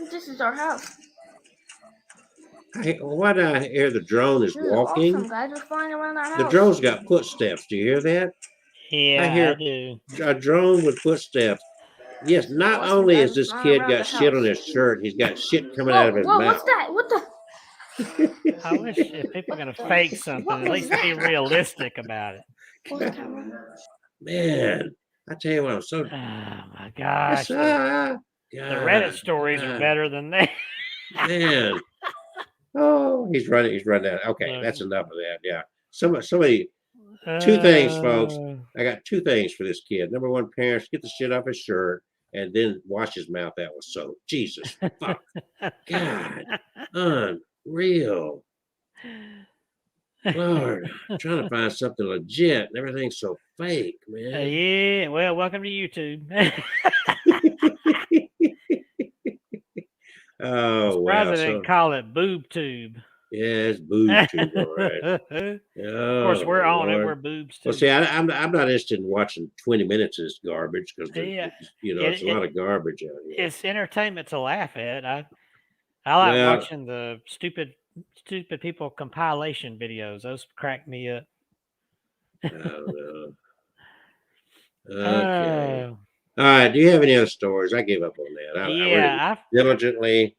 This is our house. What I hear the drone is walking. Awesome, guys. We're flying around our house. The drone's got footsteps. Do you hear that? Yeah, I do. A drone with footsteps. Yes, not only is this kid got shit on his shirt, he's got shit coming out of his mouth. What's that? What the? I wish if people are going to fake something, at least be realistic about it. Man, I tell you what, I'm so. Oh my gosh. The Reddit stories are better than that. Man. Oh, he's running out. Okay, that's enough of that. Yeah. Somebody, 2 things, folks. I got 2 things for this kid. Number 1, parents, get the shit off his shirt and then wash his mouth out with soap. Jesus fuck. God. Unreal. Lord, I'm trying to find something legit and everything's so fake, man. Yeah, well, welcome to YouTube. Oh, wow. They didn't call it boob tube. Yeah, it's boob tube, all right. Of course, we're on it. We're boobs too. Well, see, I'm not interested in watching 20 minutes of this garbage because it's a lot of garbage out here. It's entertainment to laugh at. I like watching the stupid people compilation videos. Those crack me up. I don't know. Okay. All right. Do you have any other stories? I gave up on that. I diligently.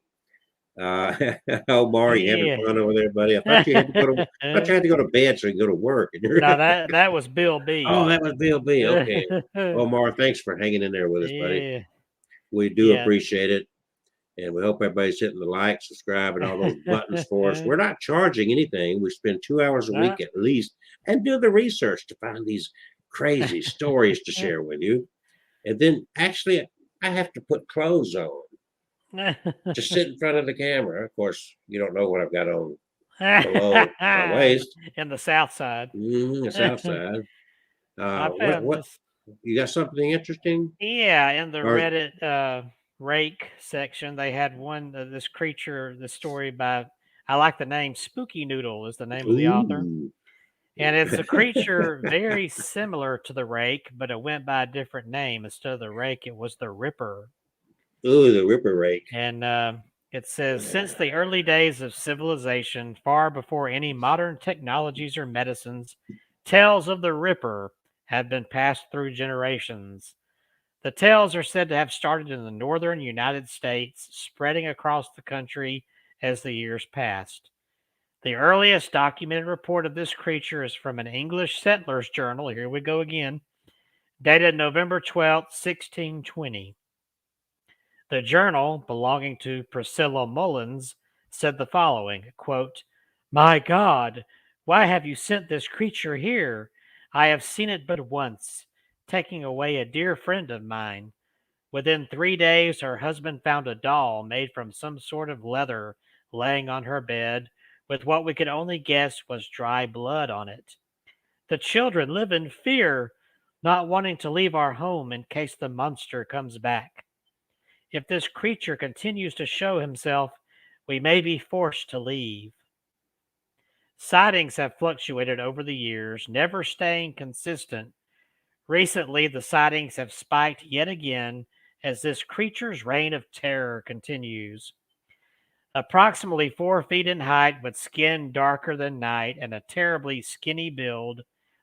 Omar, you having fun over there, buddy? I thought you had to go to. I tried to go to bed so you can go to work. No, that was Bill B. Oh, that was Bill B. Okay. Omar, thanks for hanging in there with us, buddy. We do Yeah. appreciate it. And we hope everybody's hitting the like, subscribe, and all those buttons for us. We're not charging anything. We spend 2 hours a week at least and do the research to find these crazy stories to share with you. And then actually, I have to put clothes on to sit in front of the camera. Of course, you don't know what I've got on below my waist. In the South Side. The South Side. I found What this. you got something interesting? Yeah, in the Or- Reddit Rake section, they had this creature, the story by, I like the name, Spooky Noodle is the name of the author. Ooh. And it's a creature very similar to the Rake, but it went by a different name. Instead of the Rake, it was the Ripper. Ooh, the Ripper Rake. And it says, since the early days of civilization, far before any modern technologies or medicines, tales of the Ripper have been passed through generations. The tales are said to have started in the northern United States, spreading across the country as the years passed. The earliest documented report of this creature is from an English settler's journal. Here we go again, dated November 12th, 1620. The journal, belonging to Priscilla Mullins, said the following, quote, "My God, why have you sent this creature here? I have seen it but once, taking away a dear friend of mine. Within 3 days, her husband found a doll made from some sort of leather laying on her bed, with what we could only guess was dry blood on it. The children live in fear, not wanting to leave our home in case the monster comes back. If this creature continues to show himself, we may be forced to leave." Sightings have fluctuated over the years, never staying consistent. Recently, the sightings have spiked yet again as this creature's reign of terror continues. Approximately 4 feet in height, with skin darker than night and a terribly skinny build,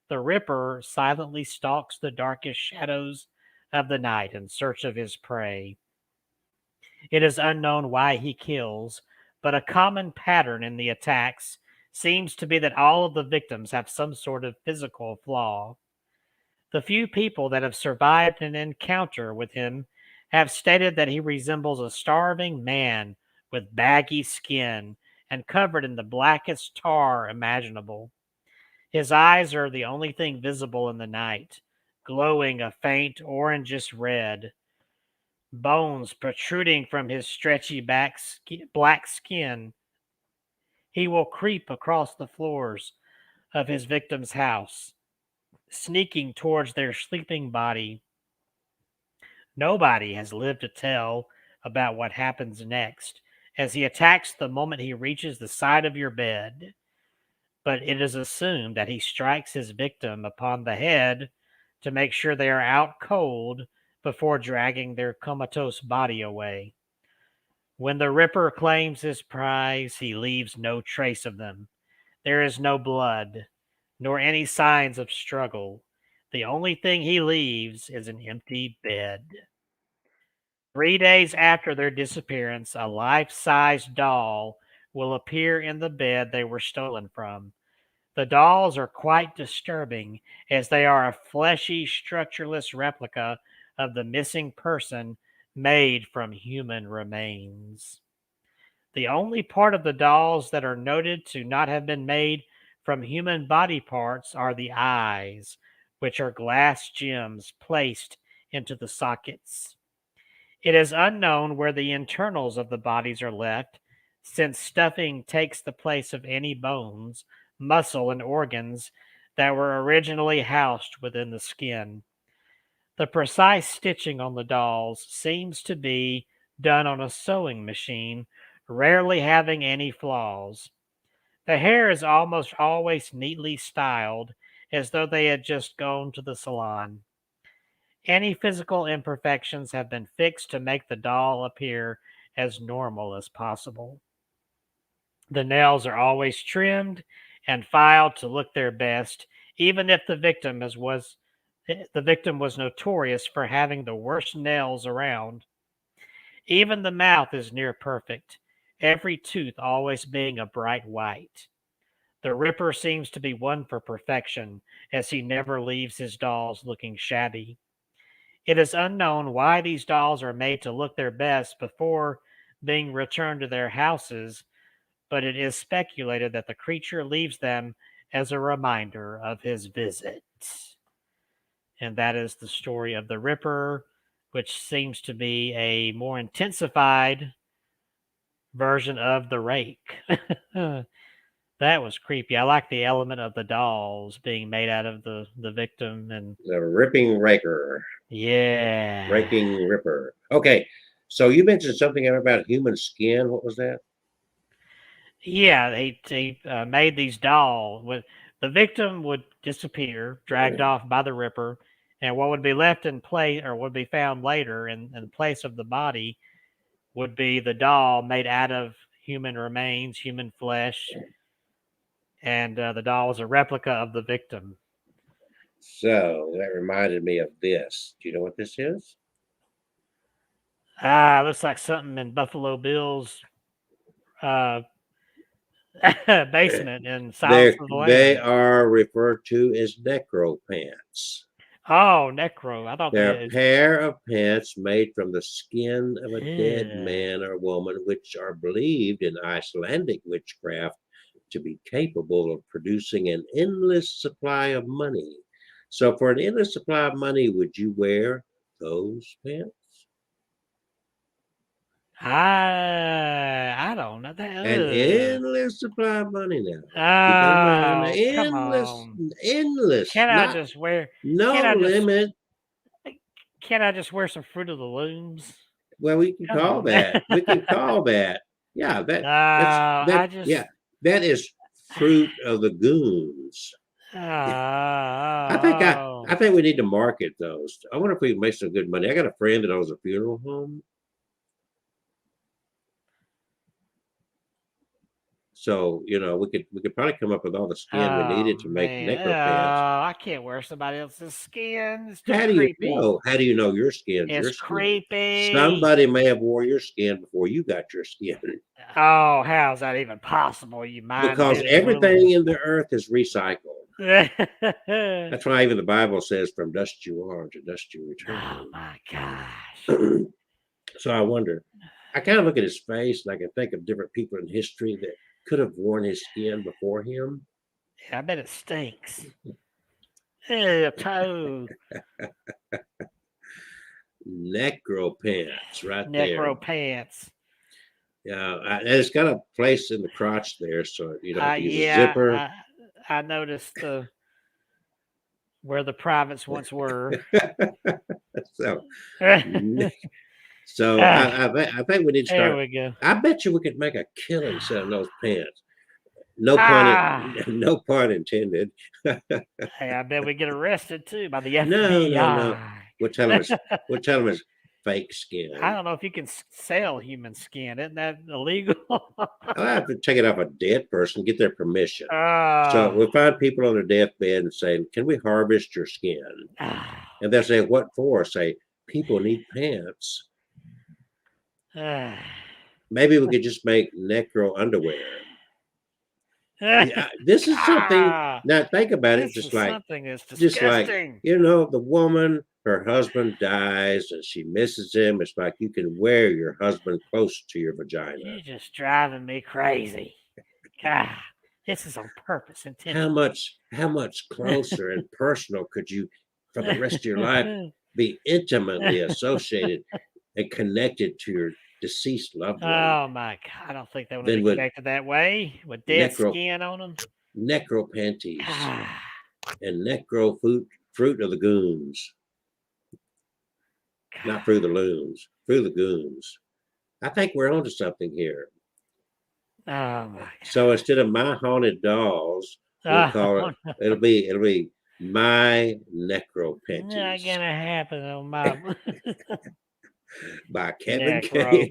the Ripper silently stalks the darkest shadows of the night in search of his prey. It is unknown why he kills, but a common pattern in the attacks seems to be that all of the victims have some sort of physical flaw. The few people that have survived an encounter with him have stated that he resembles a starving man with baggy skin and covered in the blackest tar imaginable. His eyes are the only thing visible in the night, glowing a faint orangish red. Bones protruding from his stretchy black skin. He will creep across the floors of his victim's house, sneaking towards their sleeping body. Nobody has lived to tell about what happens next, as he attacks the moment he reaches the side of your bed. But it is assumed that he strikes his victim upon the head to make sure they are out cold before dragging their comatose body away. When the Ripper claims his prize, he leaves no trace of them. There is no blood, nor any signs of struggle. The only thing he leaves is an empty bed. 3 days after their disappearance, a life-size doll will appear in the bed they were stolen from. The dolls are quite disturbing, as they are a fleshy, structureless replica of the missing person made from human remains. The only part of the dolls that are noted to not have been made from human body parts are the eyes, which are glass gems placed into the sockets. It is unknown where the internals of the bodies are left, since stuffing takes the place of any bones, muscle, and organs that were originally housed within the skin. The precise stitching on the dolls seems to be done on a sewing machine, rarely having any flaws. The hair is almost always neatly styled, as though they had just gone to the salon. Any physical imperfections have been fixed to make the doll appear as normal as possible. The nails are always trimmed and filed to look their best, even if the victim was notorious for having the worst nails around. Even the mouth is near perfect, every tooth always being a bright white. The Ripper seems to be one for perfection, as he never leaves his dolls looking shabby. It is unknown why these dolls are made to look their best before being returned to their houses, but it is speculated that the creature leaves them as a reminder of his visit. And that is the story of the Ripper, which seems to be a more intensified version of the Rake. That was creepy. I like the element of the dolls being made out of the victim and The ripping raker. yeah. Raking ripper. Okay. So you mentioned something about human skin. What was that? Yeah, they made these dolls. With the victim would disappear, dragged off by the Ripper, and what would be left in place, or would be found later in place of the body, would be the doll made out of human remains, human flesh, and the doll was a replica of the victim. So that reminded me of this. Do you know what this is? Looks like something in Buffalo Bill's basement in Silence of the They Lambs. are referred to as necro pants. Oh, necro. I thought They're a pair of pants made from the skin of a dead Yeah. man or woman, which are believed in Icelandic witchcraft to be capable of producing an endless supply of money. So, for an endless supply of money, would you wear those pants? I don't know that. An endless supply of money now. Oh, Keep in come mind, on. endless, Can I not just wear? no Can I just? limit. Can I just wear some Fruit of the Looms? Well, we can Come call on. that. We can call that. Yeah, No, I just. yeah, that is Fruit of the Goons. I think we need to market those. I wonder if we can make some good money. I got a friend that owns a funeral home. So, we could probably come up with all the skin we needed to make man. necro pants. I can't wear somebody else's skin. It's too How do you creepy. know? How do you know your skin's your It's skin? creepy. Somebody may have wore your skin before you got your skin. Oh, how's that even possible? You mind? Because everything in the earth is recycled. That's why even the Bible says, "From dust you are, to dust you return." Oh my gosh. So I wonder. I kind of look at his face, and I can think of different people in history that could have worn his skin before him. Yeah, I bet it stinks. Ew, toad. Necro pants, right Necro there. pants. Yeah, and it's got a place in the crotch there, so you don't have to use a Yeah, zipper. I noticed where the privates once were. So, I think we need to There start. we go. I bet you we could make a killing selling those pants. No pun intended. Hey, I bet we get arrested too by the FBI. No. We'll tell them it's fake skin. I don't know if you can sell human skin. Isn't that illegal? I'll have to take it off a dead person, get their permission. So we'll find people on their deathbed and say, "Can we harvest your skin?" And they'll say, "What for?" Say, "People need pants." Maybe we could just make necro underwear. Yeah, this is something. Now think about it. Something that's disgusting. The woman, her husband dies, and she misses him. It's like you can wear your husband close to your vagina. You're just driving me crazy. God, this is on purpose. Intentional. How much closer and personal could you, for the rest of your life, be intimately associated and connected to your deceased loved one? Oh my God! I don't think they would be connected that way with dead skin on them. Necro panties and necro fruit of the goons. God. Not through the loons, through the goons. I think we're onto something here. Oh my God. So instead of my haunted dolls, we'll call it. It'll be my necro panties. Not gonna happen on my. By Kevin K.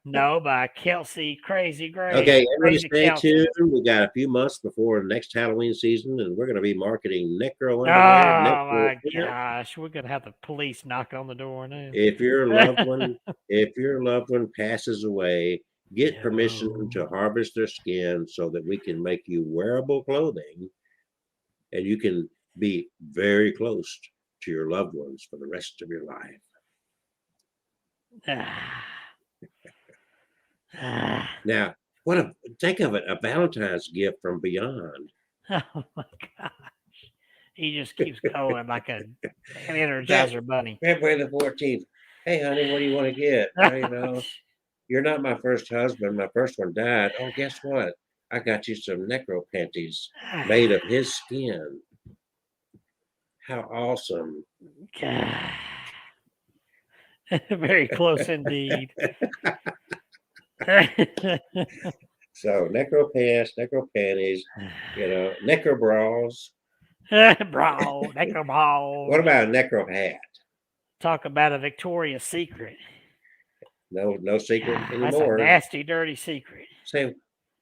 No, by Kelsey Crazy Gray. Okay, everybody stay tuned. We got a few months before the next Halloween season, and we're going to be marketing necro underwear. Oh my gosh, we're going to have the police knock on the door now. If your loved one passes away, get permission to harvest their skin so that we can make you wearable clothing, and you can be very close to your loved ones for the rest of your life. Now, think of it, a Valentine's gift from beyond. Oh my gosh. He just keeps going like an Energizer bunny. February the 14th. Hey, honey, what do you want to get? Well, you know, you're not my first husband. My first one died. Oh, guess what? I got you some necro panties made of his skin. How awesome. Very close indeed. So necro pants, necro panties, you know, necro bras. Necro bra. What about a necro hat? Talk about a Victoria's Secret. No secret anymore. That's a nasty, dirty secret. Say,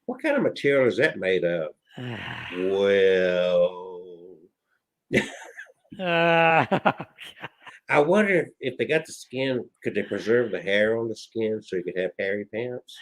what kind of material is that made of? Well, I wonder if they got the skin, could they preserve the hair on the skin so you could have hairy pants?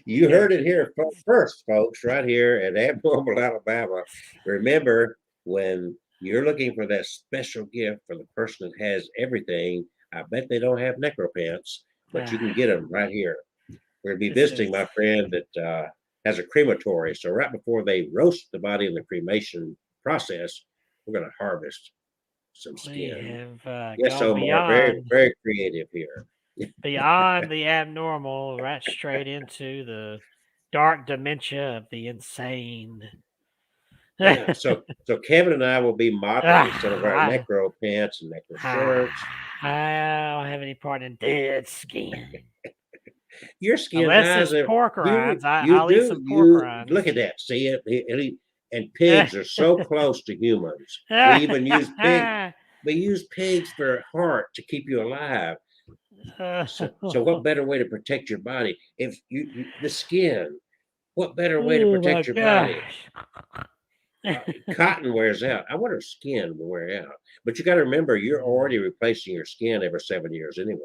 You heard it here first, folks, right here at Abnormal, Alabama. Remember, when you're looking for that special gift for the person that has everything, I bet they don't have necro pants, but you can get them right here. We're going to be visiting my friend that has a crematory. So right before they roast the body in the cremation process, we're going to harvest some skin. Yes, Omar, very, very creative here. Beyond the abnormal, right straight into the dark dementia of the insane. Yeah, so Kevin and I will be modeling some of our necro pants and necro shirts. I don't have any part in dead skin. Your skin, unless it's pork rinds. I'll eat some pork rinds. Look at that. See it? And pigs are so close to humans. We even use pigs. We use pigs for heart to keep you alive. So what better way to protect your body? If you the skin, what better way to protect your body? Cotton wears out. I wonder if skin will wear out. But you got to remember, you're already replacing your skin every 7 years anyway.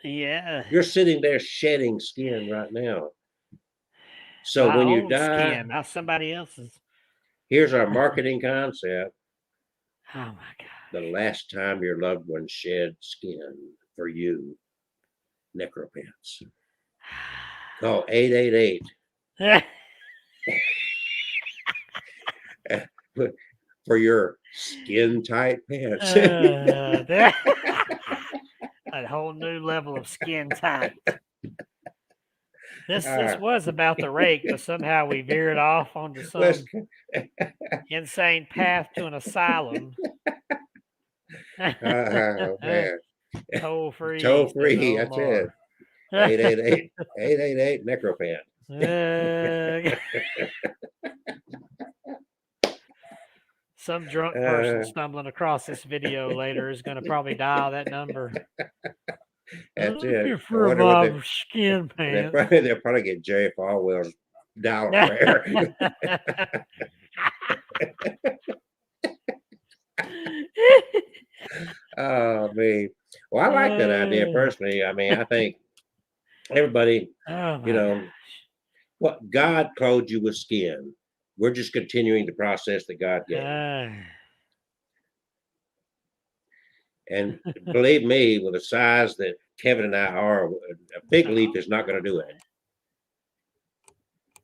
Yeah. You're sitting there shedding skin right now. So my when you own die, skin, not somebody else's. Here's our marketing concept. Oh my God. The last time your loved one shed skin for you, necropants. Call 888. For your skin tight pants. That whole new level of skin tight. This was about the rake, but somehow we veered off onto some insane path to an asylum. Oh, man. Toll free. Toll free, that's it. 888 necropant. Some drunk person stumbling across this video later is going to probably dial that number. That's it. For my skin pants. They'll probably get Jerry Falwell's dollar prayer. Oh, man. Well, I like that idea personally. I mean, I think everybody, what God clothed you with skin. We're just continuing the process that God gave. And believe me, with the size that Kevin and I are, a big leap is not going to do it.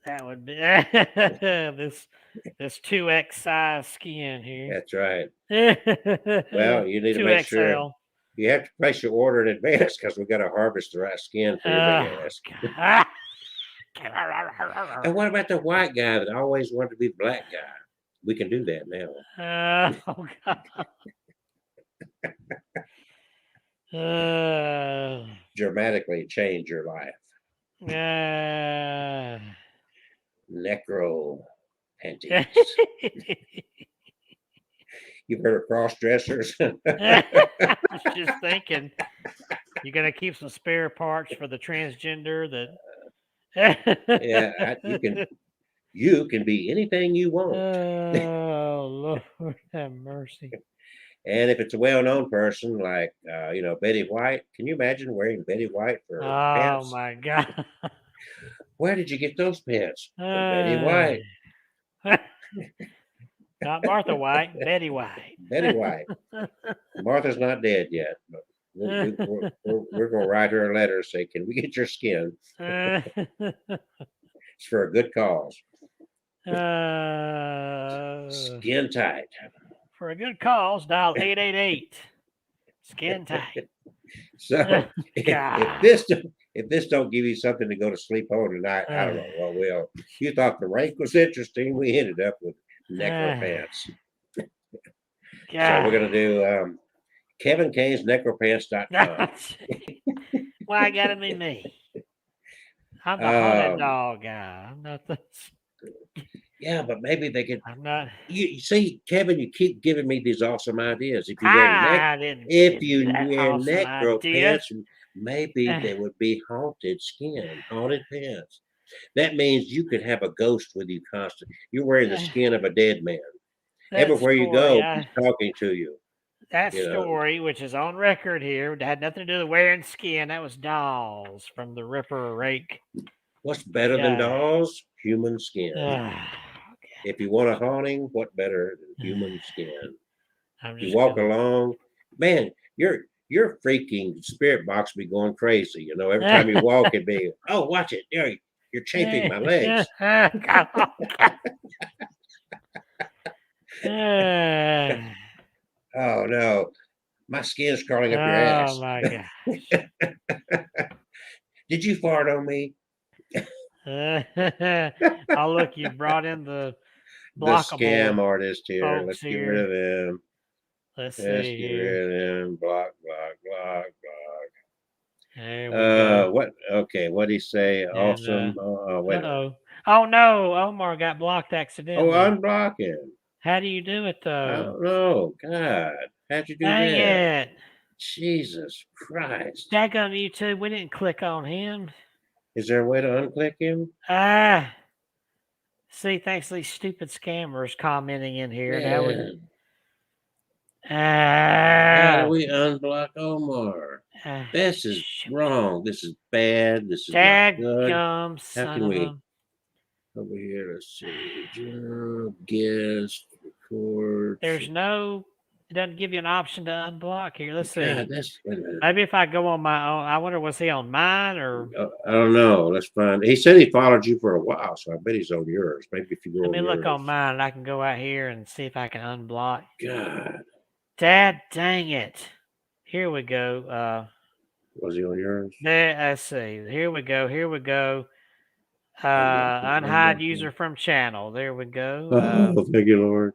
That would be this 2X size skin here. That's right. Well, you need to make sure you have to place your order in advance because we got to harvest the right skin for your big ass. And what about the white guy that always wanted to be the black guy? We can do that now. Oh God. Dramatically change your life. Necro panties. You've heard of cross dressers? I was just thinking, you're gonna keep some spare parts for the transgender that. Yeah, you can be anything you want. Oh Lord have mercy. And if it's a well-known person like Betty White, can you imagine wearing Betty White for pants? Oh my God. Where did you get those pants? From Betty White. Not Martha White, Betty White. Betty White. Martha's not dead yet, but we're going to write her a letter and say, can we get your skin? It's for a good cause. Skin tight. For a good cause, dial 888. Skin tight. So if this don't give you something to go to sleep on tonight, I don't know what will. You thought the Rake was interesting. We ended up with necropants. So we're gonna do Kevin Kane's necropants.com. Why gotta be me? I'm the haunted dog guy. I'm not the. Yeah, but maybe they could. I'm not. You see, Kevin, you keep giving me these awesome ideas. If you wear necropants, maybe they would be haunted skin, haunted pants. That means you could have a ghost with you constantly. You're wearing the skin of a dead man. Everywhere you go, he's talking to you. That story, which is on record here, had nothing to do with wearing skin. That was dolls from the Ripper Rake. What's better than dolls? Human skin. If you want a haunting, what better than human skin? You walk along, man, your freaking spirit box be going crazy. You know, every time you walk, it'd be, oh, watch it. There, you're chafing my legs. Oh no, my skin's crawling up your ass. Oh my gosh. Did you fart on me? Oh look, you brought in the scam artist here. Let's get rid of him. Let's get rid of him. Block. There we go. What? Okay, what'd he say? Awesome. Wait. Oh no, Omar got blocked accidentally. Oh, unblock him. How do you do it though? I don't know. God, how'd you do Dang that? it. Jesus Christ. Daggone YouTube, we didn't click on him. Is there a way to unclick him? See, thanks to these stupid scammers commenting in here. How do we unblock Omar? This is wrong. This is bad. This is not good. How can we? Over here, let's see. Guest, record. There's no. It doesn't give you an option to unblock here. Let's see. God, maybe if I go on my own, I wonder, was he on mine or? I don't know. Let's find. He said he followed you for a while, so I bet he's on yours. Maybe if you go. Let me look on mine, and I can go out here and see if I can unblock. God. Dad, dang it! Here we go. Was he on yours? There. Let's see. Here we go. Unhide user from channel. There we go. Thank you, Lord.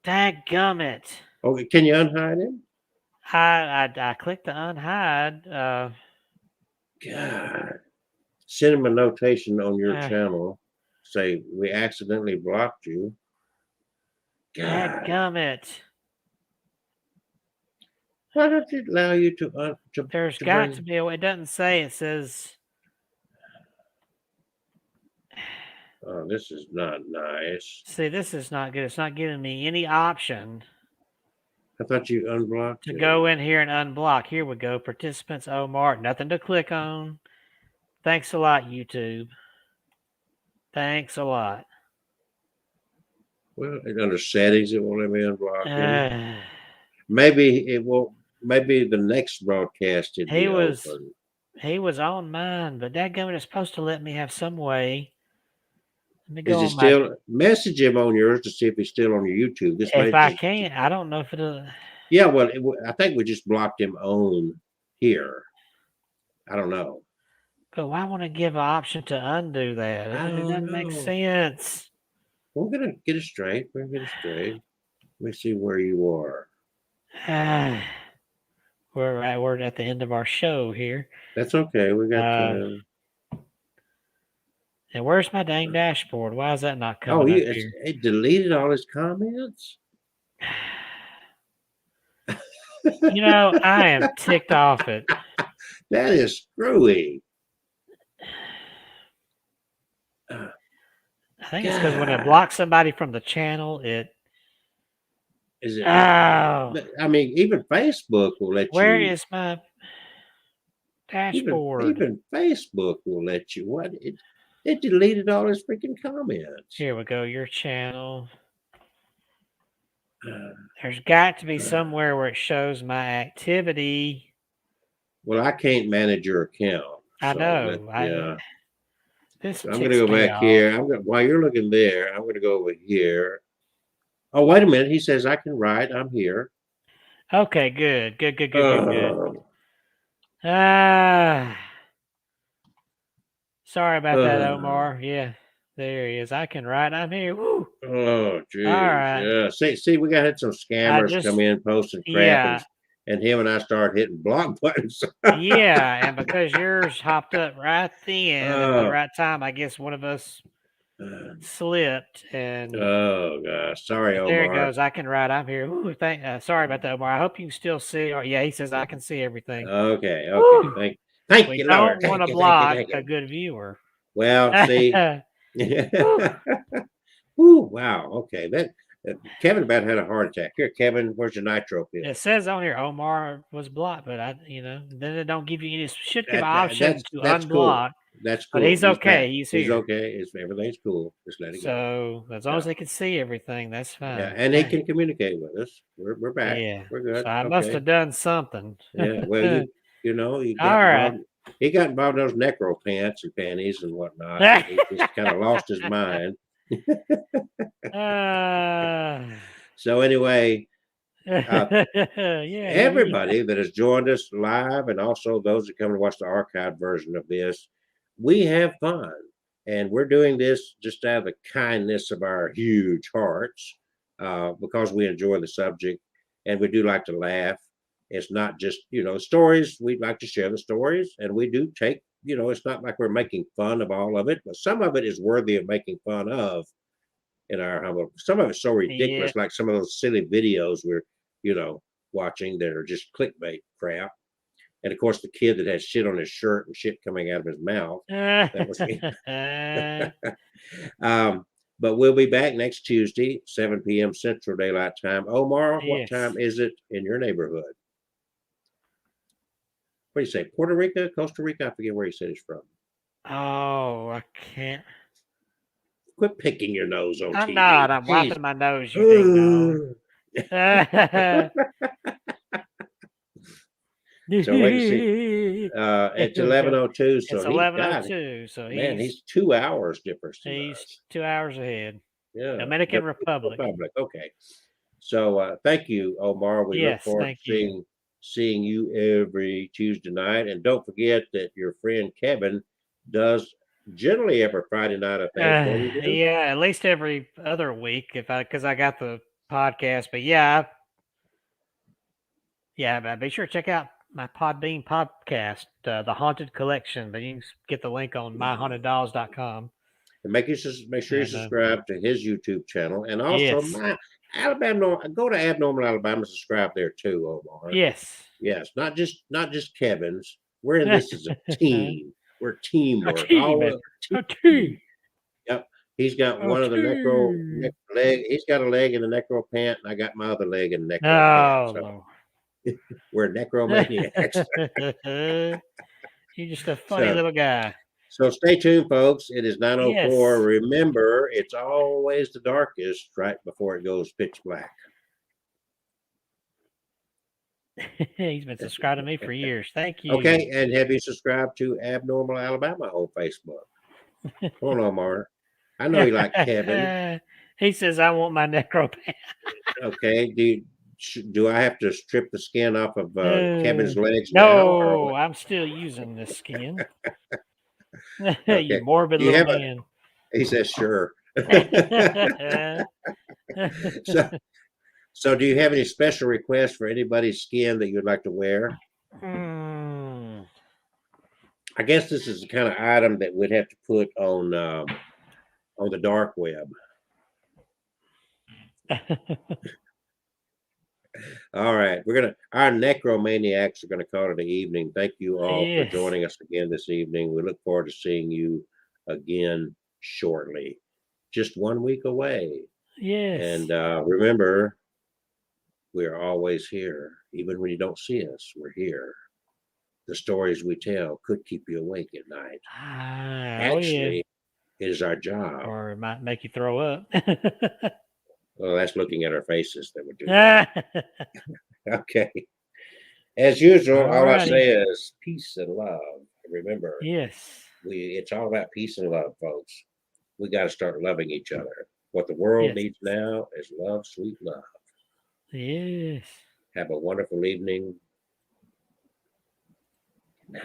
Dadgummit. Okay, can you unhide him? I clicked the unhide. God. Send him a notation on your channel. Say, we accidentally blocked you. God. Dadgummit. Why don't it allow you to There's got to be a way. It doesn't say. It says. Oh, this is not nice. See, this is not good. It's not giving me any option. I thought you unblocked to go in here and unblock. Here we go. Participants, Omar. Nothing to click on. Thanks a lot, YouTube. Thanks a lot. Well, under settings, it won't let me unblock him. Maybe it will. Maybe the next broadcast he was on mine, but dadgummit is supposed to let me have some way. Is he still message him on yours to see if he's still on your YouTube? This if I can, I don't know if it'll. Yeah, well, I think we just blocked him on here. I don't know. But why want to give an option to undo that? It doesn't make sense. We're gonna get it straight. Let me see where you are. We're at the end of our show here. That's okay. We got. And where's my dang dashboard? Why is that not coming up here? It deleted all his comments. You know, I am ticked off it. That is screwy. I think it's because when it blocks somebody from the channel, it. Is it? Oh. I mean, even Facebook will let you. Where is my dashboard? Even Facebook will let you. What? It deleted all his freaking comments. Here we go. Your channel. There's got to be somewhere where it shows my activity. Well, I can't manage your account. I so know. yeah. This I'm going to go back off. here. While you're looking there, I'm going to go over here. Oh, wait a minute. He says I can write. I'm here. Okay, good. Good. Sorry about that, Omar. Yeah, there he is. I can write. I'm here. Woo. Oh, geez. All right. Yeah. See, we got some scammers come in posting crap, and him and I started hitting block buttons. Yeah, and because yours hopped up right then at the right time, I guess one of us slipped. And oh gosh, sorry, Omar. There it goes. I can write. I'm here. Ooh, sorry about that, Omar. I hope you can still see. Or yeah, he says I can see everything. Okay. Woo. Thank we you, don't Lord. want to block a good viewer. Well, see. Ooh, wow. Okay. That Kevin about had a heart attack. Here, Kevin, where's your nitro pill? It says on here Omar was blocked, but then it don't give you any. Should give an option to unblock. Cool. That's cool. But he's okay. He's here. He's okay. Everything's cool. Just let it go. So as long as they can see everything, that's fine. Yeah, and he can communicate with us. We're back. Yeah, we're good. So I must have done something. Yeah. Well, he got all right. He got involved in those necro pants and panties and whatnot. He just kind of lost his mind. So anyway, everybody that has joined us live and also those that come to watch the archived version of this, we have fun. And we're doing this just out of the kindness of our huge hearts because we enjoy the subject and we do like to laugh. It's not just, stories. We like to share the stories and we do take, it's not like we're making fun of all of it, but some of it is worthy of making fun of. In our humble, some of it's so ridiculous, like some of those silly videos we're, watching that are just clickbait crap. And of course, the kid that has shit on his shirt and shit coming out of his mouth. That was me. But we'll be back next Tuesday, 7 p.m. Central Daylight Time. Omar, what time is it in your neighborhood? What do you say? Puerto Rico, Costa Rica? I forget where he said he's from. Oh, I can't. Quit picking your nose on TV. I'm not. I'm wiping my nose. You think, So wait to see. It's 11:02. So it's 11:02. So he's 2 hours difference. He's 2 hours ahead. Yeah. Dominican Republic. Okay. So thank you, Omar. We look forward to seeing you every Tuesday night. And don't forget that your friend Kevin does generally every Friday night, I think. Yeah, at least every other week because I got the podcast. But but be sure to check out my Podbean podcast, The Haunted Collection. But you can get the link on myhauntedDolls.com. And make sure you subscribe to his YouTube channel and also my Alabama. Go to Abnormal Alabama, subscribe there too, Omar. Yes, not just Kevin's. We're in this as a team. We're teamwork. Team. Yep. He's got one of the necro leg. He's got a leg in the necro pant, and I got my other leg in the necro pant. So we're necromaniacs. You're just a funny little guy. So stay tuned, folks. It is 9:04. Remember, it's always the darkest right before it goes pitch black. He's been subscribing to me for years. Thank you. Okay, and have you subscribed to Abnormal Alabama on Facebook? Hold on, Omar. I know you like Kevin. He says I want my necro pants. Okay. Do I have to strip the skin off of Kevin's legs? No, I'm still using this skin. Okay. You morbid little man. He says, sure. So do you have any special requests for anybody's skin that you'd like to wear? I guess this is the kind of item that we'd have to put on the dark web. All right, our necromaniacs are gonna call it an evening. Thank you all for joining us again this evening. We look forward to seeing you again shortly. Just 1 week away. Yes. And remember, we're always here. Even when you don't see us, we're here. The stories we tell could keep you awake at night. Actually, It is our job. or it might make you throw up. Well, that's looking at our faces that would do that. Okay. As usual, all I Alrighty. say is peace and love. Remember, Yes. it's all about peace and love, folks. We got to start loving each other. What the world Yes. needs now is love, sweet love. Yes. Have a wonderful evening. Night.